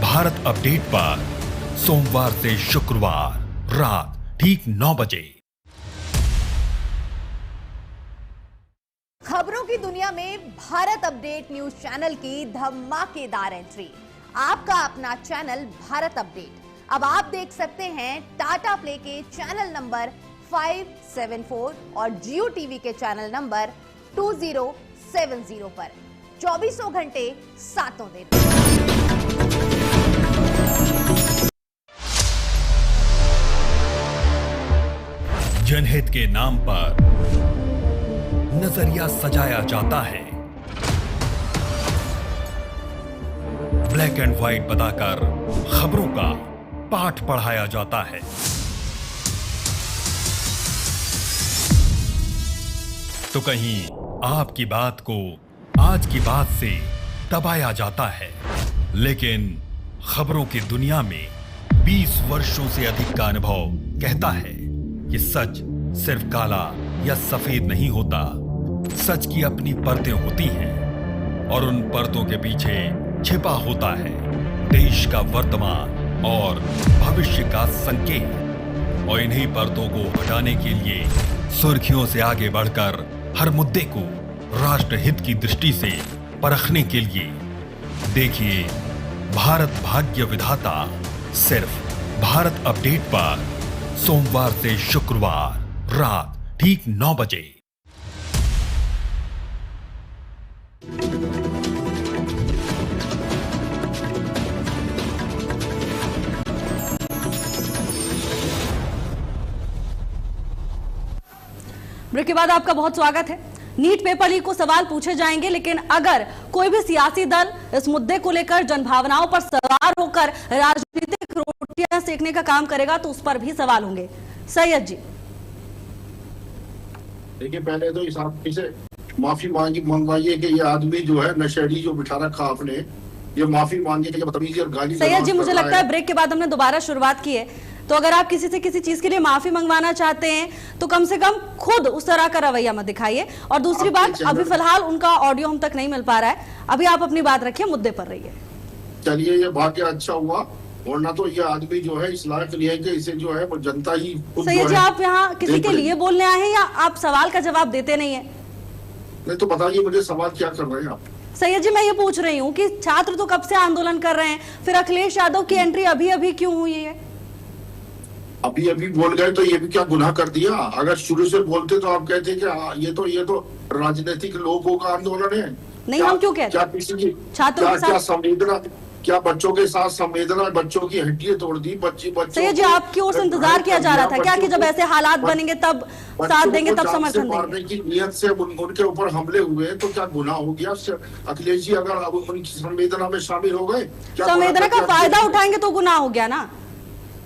भारत अपडेट पर, सोमवार से शुक्रवार रात ठीक 9 बजे। खबरों की दुनिया में भारत अपडेट न्यूज चैनल की धमाकेदार एंट्री। आपका अपना चैनल भारत अपडेट अब आप देख सकते हैं टाटा प्ले के चैनल नंबर 574 और जियो टीवी के चैनल नंबर 2070 पर 24 घंटे 7 दिन। जनहित के नाम पर नजरिया सजाया जाता है, ब्लैक एंड व्हाइट बताकर खबरों का पाठ पढ़ाया जाता है। तो कहीं आपकी बात को आज की बात से दबाया जाता है, लेकिन खबरों की दुनिया में 20 वर्षों से अधिक का अनुभव कहता है कि सच सिर्फ काला या सफेद नहीं होता। सच की अपनी परतें होती हैं और उन परतों के पीछे छिपा होता है देश का वर्तमान और भविष्य का संकेत। और इन्हीं परतों को हटाने के लिए सुर्खियों से आगे बढ़कर हर मुद्दे को राष्ट्र हित की दृष्टि से परखने के लिए देखिए भारत भाग्य विधाता सिर्फ भारत अपडेट पर, सोमवार से शुक्रवार रात ठीक 9 बजे। ब्रेक के बाद आपका बहुत स्वागत है। नीट पेपर लीक को सवाल पूछे जाएंगे, लेकिन अगर कोई भी सियासी दल इस मुद्दे को लेकर जनभावनाओं पर सवार होकर राजनीतिक रोटियां सेकने का काम करेगा तो उस पर भी सवाल होंगे। सैयद जी, देखिए, पहले तो इस आदमी से माफी मंगवाइए कि ये आदमी जो है नशेड़ी जो बिठा रखा आपने, ये माफी मांगे कि बदतमीजी और गाली। सैयद जी, मुझे लगता है ब्रेक के बाद हमने दोबारा शुरुआत की है, तो अगर आप किसी से किसी चीज के लिए माफी मंगवाना चाहते हैं तो कम से कम खुद उस तरह का रवैया मत दिखाइए। और दूसरी बात, अभी फिलहाल उनका ऑडियो हम तक नहीं मिल पा रहा है, अभी आप अपनी बात रखिए, मुद्दे पर रहिए। चलिए, ये भाग्य अच्छा हुआ, वरना तो ये आदमी जो है इस लायक नहीं है कि इसे जो है वो जनता ही। सैयद जी, आप यहाँ किसी के लिए बोलने आए हैं या आप सवाल का जवाब देते नहीं है? नहीं तो बताइए मुझे, सवाल क्या कर रहे हैं आप? सैयद जी, मैं ये पूछ रही हूँ कि छात्र तो कब से आंदोलन कर रहे हैं, फिर अखिलेश यादव की एंट्री अभी अभी क्यों हुई है? अभी अभी बोल गए तो ये भी क्या गुनाह कर दिया? अगर शुरू से बोलते तो आप कहते कि ये तो राजनीतिक लोगों का आंदोलन है। नहीं, हम क्यों कहते? क्या किसी की छात्रों के साथ क्या संवेदना, क्या बच्चों के साथ संवेदना, बच्चों की हड्डियां तोड़ दी बच्चों। सैयद जी, आपकी ओर से इंतजार किया जा रहा था क्या कि जब ऐसे हालात बनेंगे तब साथ देंगे, तब समर्थन देंगे? की नियत से उनके ऊपर हमले हुए तो क्या गुनाह हो गया? अखिलेश जी अगर अब उनकी संवेदना में शामिल हो गए, संवेदना का फायदा उठाएंगे तो गुनाह हो गया ना।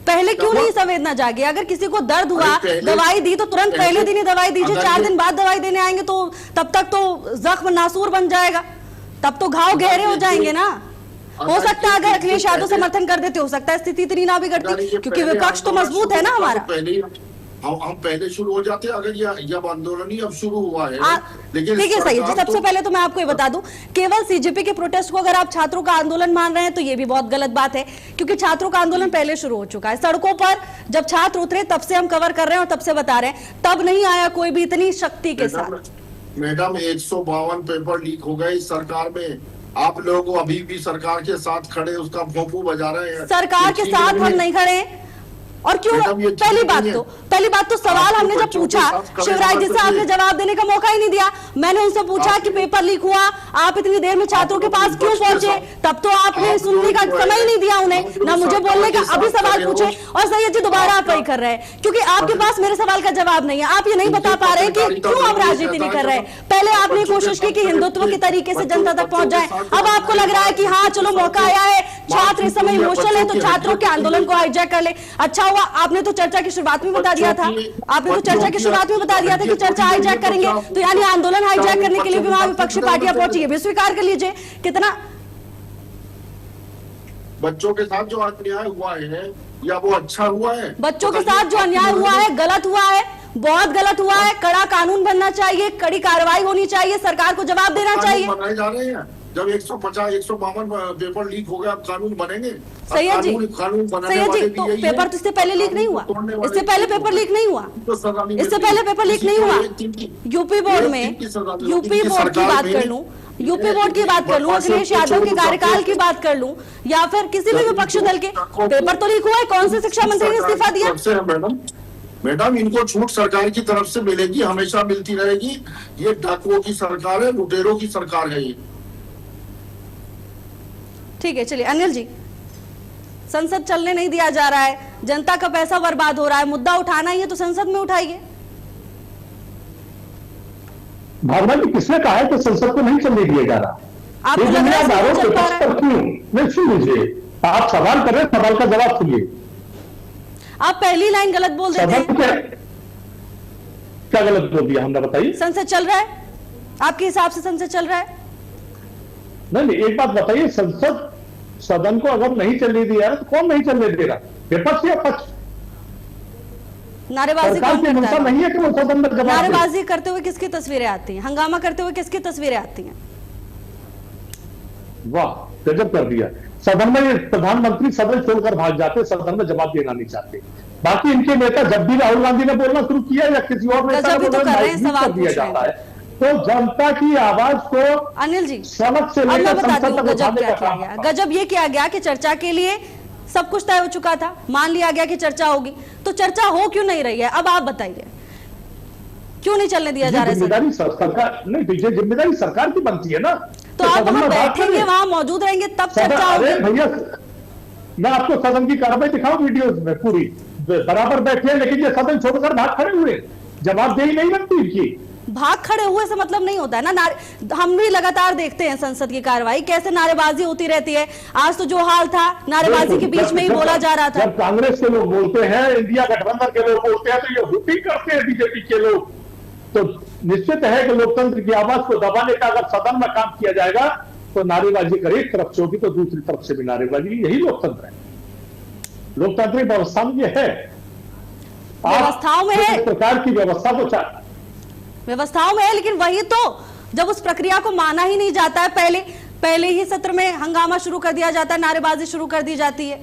पहले क्यों नहीं संवेदना जागी? अगर किसी को दर्द हुआ, दवाई दी तो तुरंत पहले दिन ही दवाई दीजिए। 4 दिन बाद दवाई देने आएंगे तो तब तक तो जख्म नासूर बन जाएगा, तब तो घाव गहरे हो जाएंगे ना। हो सकता है अगर अखिलेश यादव समर्थन कर देते, हो सकता है स्थिति इतनी ना बिगड़ती, क्योंकि विपक्ष तो मजबूत है ना हमारा। हम पहले शुरू हो जाते अगर जब आंदोलन ही अब शुरू हुआ है। लेकिन देखिए सैयद जी, सबसे पहले तो मैं आपको ये बता दूं, केवल सीजेपी के प्रोटेस्ट को अगर आप छात्रों का आंदोलन मान रहे हैं तो ये भी बहुत गलत बात है, क्योंकि छात्रों का आंदोलन पहले शुरू हो चुका है। सड़कों पर जब छात्र उतरे तब से हम कवर कर रहे हैं और तब से बता रहे हैं, तब नहीं आया कोई भी इतनी शक्ति के साथ। मैडम, 152 पेपर लीक हो गए इस सरकार में, आप लोग अभी भी सरकार के साथ खड़े उसका भोंपू बजा रहे हैं। सरकार के साथ हम नहीं खड़े, और क्यों? पहली बात तो सवाल हमने जब पूछा, शिवराज जी से आपने जवाब देने का मौका ही नहीं दिया। मैंने उनसे पूछा कि पेपर लीक हुआ, आप इतनी देर में छात्रों के पास क्यों पहुंचे, तब तो आपने सुनने का समय ही नहीं दिया उन्हें, ना मुझे बोलने का। अभी सवाल पूछे और सैयद जी दोबारा आप वही कर रहे हैं, क्योंकि आपके पास मेरे सवाल का जवाब नहीं है। आप ये नहीं बता पा रहे कि क्यों आप राजनीति नहीं कर रहे। पहले आपने कोशिश की कि हिंदुत्व के तरीके से जनता तक पहुंच जाए, अब आपको लग रहा है कि हाँ चलो मौका आया है, छात्र इस समय इमोशनल है तो छात्रों के आंदोलन को हाईजैक कर ले। अच्छा हुआ आपने तो चर्चा की शुरुआत में बता दिया था, कि चर्चा हाईजैक करेंगे, तो यानी आंदोलन हाईजैक करने के लिए भी वहां विपक्षी पार्टियां पहुंची है, भी स्वीकार कर लीजिए। कितना बच्चों के साथ जो अन्याय हुआ है या वो अच्छा हुआ है? बच्चों के साथ जो अन्याय हुआ है गलत हुआ है, बहुत गलत हुआ है। कड़ा कानून बनना चाहिए, कड़ी कार्रवाई होनी चाहिए, सरकार को जवाब देना चाहिए। बनाए जा रहे हैं, जब 152 पेपर लीक हो गया, अब कानून बनेंगे? सैयद जी, तो पेपर तो इससे पहले लीक नहीं हुआ, इससे पहले पेपर लीक नहीं हुआ, इससे पहले पेपर लीक नहीं हुआ। यूपी बोर्ड में, यूपी बोर्ड की बात कर लूं, यूपी बोर्ड की बात कर लूं, अखिलेश यादव के कार्यकाल की बात कर लूं, या फिर किसी भी विपक्षी दल के, पेपर तो लीक हुआ है। कौन से शिक्षा मंत्री ने इस्तीफा दिया? मैडम, इनको छूट सरकार की तरफ से मिलेगी, हमेशा मिलती रहेगी। ये डाकुओं की सरकार है, लुटेरों की सरकार है ये। ठीक है, चलिए अनिल जी, संसद चलने नहीं दिया जा रहा है, जनता का पैसा बर्बाद हो रहा है, मुद्दा उठाना ही है तो संसद में उठाइए। भावना जी, किसने कहा है कि संसद को नहीं चलने दिया जा रहा? आपको लग रहा है नहीं, सुन लीजिए, आप सवाल कर रहे हैं, सवाल का जवाब सुनिए। आप पहली लाइन गलत बोल देते हैं। क्या गलत बोल दिया हमने, बताइए। संसद चल रहा है, आपके हिसाब से संसद चल रहा है? नहीं, एक बात बताइए, संसद सदन को अगर नहीं चलने दिया है तो कौन नहीं चलने दे रहा, विपक्ष या पक्ष? नारेबाजी सरकार कौन की करता मंशा है? नहीं है कि वो सदन में जवाब दे। नारेबाजी करते हुए किसकी तस्वीरें आती हैं? हंगामा करते हुए किसकी तस्वीरें आती हैं? वाह, गजब कर दिया। सदन में प्रधानमंत्री सदन छोड़कर भाग जाते, सदन में जवाब देना नहीं चाहते। बाकी इनके नेता जब भी राहुल गांधी ने बोलना शुरू किया या किसी और नेता गजब ही तो कर रहे हैं, सवाल दिया पूछ रहे जाता है, तो जनता की आवाज को अनिल जी, सड़क से अब मैं लेकर बताती संसद हूँ तक गजब उठाने क्या का किया काम गया। करता है। गजब ये किया गया कि चर्चा के लिए सब कुछ तय हो चुका था, मान लिया गया कि चर्चा होगी, तो चर्चा हो क्यों नहीं रही है? अब आप बताइए, क्यों नहीं चलने दिया जा रहा है? जिम्मेदारी सरकार नहीं, पीछे जिम्मेदारी सरकार की बनती है ना। तो आप वहां बैठेंगे, वहां मौजूद रहेंगे, तब चर्चा होगी। अरे भैया, मैं आपको सदन की कार्रवाई दिखाऊं वीडियोस में, पूरी बराबर बैठे हैं, लेकिन ये सदन छोड़कर भाग खड़े हुए, जवाबदेही नहीं बनती इनकी। भाग खड़े हुए से मतलब नहीं होता है ना। हम भी लगातार देखते हैं संसद की कार्रवाई, कैसे नारेबाजी होती रहती है। आज तो जो हाल था, नारेबाजी के बीच में ही बोला जा रहा था। जब कांग्रेस के लोग बोलते हैं, इंडिया गठबंधन के लोग बोलते हैं, तो ये हुटिंग करते हैं बीजेपी के लोग। तो निश्चित है कि लोकतंत्र की आवाज को दबाने का अगर सदन में काम किया जाएगा तो नारेबाजी कर एक तरफ से होगी तो दूसरी तरफ से भी नारेबाजी। यही लोकतंत्र है, लोकतांत्रिक व्यवस्था में ये है। व्यवस्थाओं में है, प्रकार की व्यवस्था को व्यवस्थाओं में है, लेकिन वही तो जब उस प्रक्रिया को माना ही नहीं जाता है, पहले ही सत्र में हंगामा शुरू कर दिया जाता है, नारेबाजी शुरू कर दी जाती है।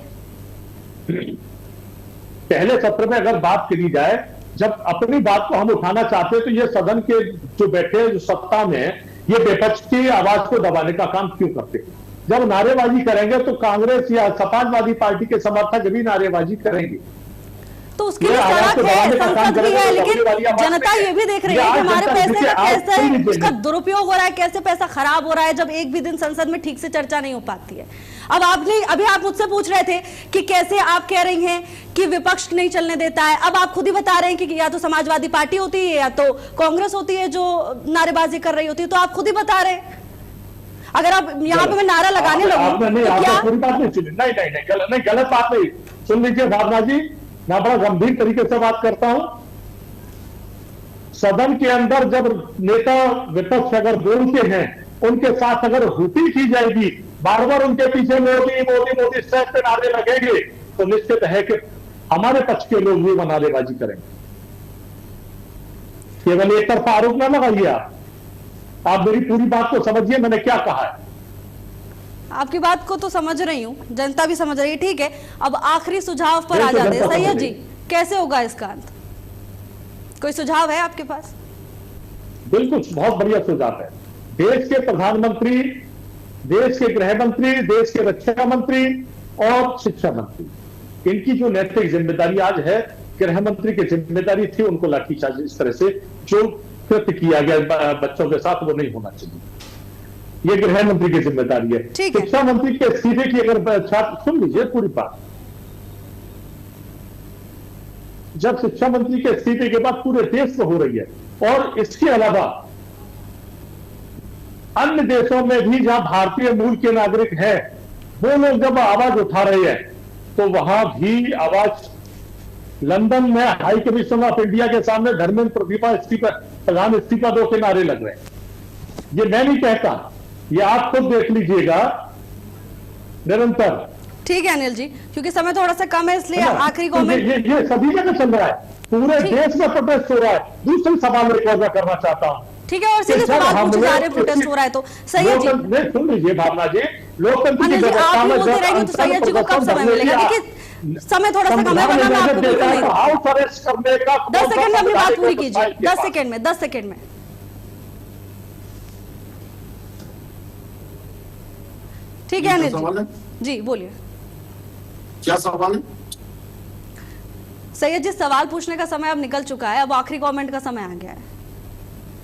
पहले सत्र में अगर बात करी जाए, जब अपनी बात को हम उठाना चाहते हैं, तो ये सदन के जो बैठे जो सत्ता में ये विपक्ष की आवाज को दबाने का काम क्यों करते हैं? जब नारेबाजी करेंगे तो कांग्रेस या समाजवादी पार्टी के समर्थक भी नारेबाजी करेंगे, तो उसके लिए सड़क है, संसद भी है, लेकिन जनता ये भी देख रही है कि हमारे पैसे का कैसे उसका दुरुपयोग हो रहा है, कैसे पैसा खराब हो रहा है, जब एक भी दिन संसद में ठीक से चर्चा नहीं हो पाती है। अब अभी आप मुझसे पूछ रहे थे कि कैसे आप कह रही हैं कि विपक्ष नहीं चलने देता है। अब आप खुद ही बता रहे हैं कि या तो समाजवादी पार्टी होती है या तो कांग्रेस होती है जो नारेबाजी कर रही होती है। तो आप खुद ही बता रहे हैं। अगर आप यहाँ पे मैं नारा लगाने लगूं तो क्या? पूरी बात नहीं सुनी, नहीं, गलत बात नहीं। सुन लीजिए भावना जी, मैं बड़ा गंभीर तरीके से बात करता हूं। सदन के अंदर जब नेता विपक्ष अगर बोलते हैं, उनके साथ अगर हुटी की जाएगी, बार बार उनके पीछे मोदी मोदी मोदी स्टेज पे नारे लगेंगे, तो निश्चित है कि हमारे पक्ष के लोग भी नारेबाजी करेंगे। केवल एक तरफा आरोप ना लगाइए। आप मेरी पूरी बात को समझिए, मैंने क्या कहा है। आपकी बात को तो समझ रही हूँ, जनता भी समझ रही है, ठीक है। अब आखिरी सुझाव पर आ जाते हैं। सैयद जी, कैसे होगा इसका अंत? कोई सुझाव है आपके पास? बिल्कुल, बहुत बढ़िया सुझाव है। देश के प्रधानमंत्री, देश के गृह मंत्री, देश के रक्षा मंत्री और शिक्षा मंत्री, इनकी जो नैतिक जिम्मेदारी आज है, गृह मंत्री की जिम्मेदारी थी उनको लाठीचार्ज इस तरह से जो कृत्य किया गया बच्चों के साथ, वो नहीं होना चाहिए। ये गृह मंत्री की जिम्मेदारी है। शिक्षा मंत्री के इस्तीफे की अगर छात्र, सुन लीजिए पूरी बात। जब शिक्षा मंत्री के इस्तीफे के बाद पूरे देश में हो रही है, और इसके अलावा अन्य देशों में भी जहां भारतीय मूल के नागरिक हैं, वो लोग जब आवाज उठा रहे हैं, तो वहां भी आवाज लंदन में हाई कमीशन ऑफ इंडिया के सामने धर्मेंद्र प्रधान इस्तीफा दो के नारे लग रहे हैं। ये मैं नहीं कहता, ये आप खुद देख लीजिएगा निरंतर। ठीक है अनिल जी, क्योंकि समय थोड़ा सा कम है, इसलिए आखिरी कमेंट। ये सभी जगह चल रहा है, पूरे देश में प्रोटेस्ट हो रहा है। दूसरी सवाल एक और करना चाहता हूँ, ठीक है, और सीधे सवाल पूछे जा रहे, प्रोटेस्ट हो रहा है तो सैयद जी। सुन लीजिए भावना जी, लोकतंत्र की व्यवस्था में बोलते तो सैयद जी को कब समय मिलेगा? देखिए समय थोड़ा सा कम है, वरना मैं आपको बिल्कुल नहीं। 10 सेकंड में अपनी बात पूरी कीजिए, 10 सेकंड में, 10 सेकंड में। ठीक है अनिल जी, बोलिए। क्या सवाल है? सैयद जी, सवाल पूछने का समय अब निकल चुका है, अब आखिरी कमेंट का समय आ गया है।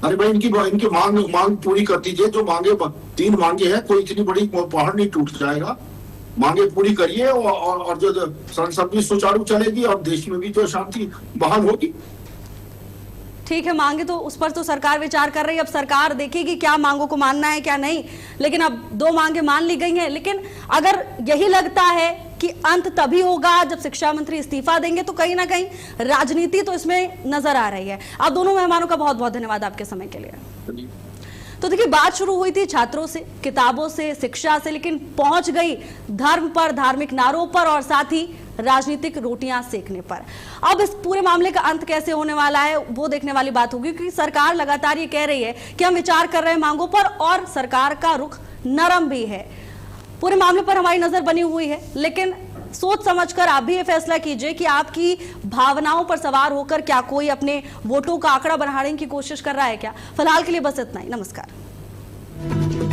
अरे भाई, इनकी मांग पूरी कर दीजिए। जो मांगे 3 मांगे हैं, कोई इतनी बड़ी पहाड़ नहीं टूट जाएगा। मांगे पूरी करिए और जो संसद भी सुचारू चलेगी और देश में भी जो शांति बहाल होगी। ठीक है, मांगे तो उस पर तो सरकार विचार कर रही है। अब सरकार देखेगी क्या मांगों को मानना है क्या नहीं, लेकिन अब 2 मांगे मान ली गई हैं। लेकिन अगर यही लगता है कि अंत तभी होगा जब शिक्षा मंत्री इस्तीफा देंगे, तो कहीं ना कहीं राजनीति तो इसमें नजर आ रही है। आप दोनों मेहमानों का बहुत बहुत धन्यवाद आपके समय के लिए। तो देखिए, बात शुरू हुई थी छात्रों से, किताबों से, शिक्षा से, लेकिन पहुंच गई धर्म पर, धार्मिक नारों पर और साथ ही राजनीतिक रोटियां सेकने पर। अब इस पूरे मामले का अंत कैसे होने वाला है वो देखने वाली बात होगी, क्योंकि सरकार लगातार ये कह रही है कि हम विचार कर रहे हैं मांगों पर और सरकार का रुख नरम भी है। पूरे मामले पर हमारी नजर बनी हुई है, लेकिन सोच समझकर आप भी ये फैसला कीजिए कि आपकी भावनाओं पर सवार होकर क्या कोई अपने वोटों का आंकड़ा बढ़ाने की कोशिश कर रहा है क्या। फिलहाल के लिए बस इतना ही। नमस्कार।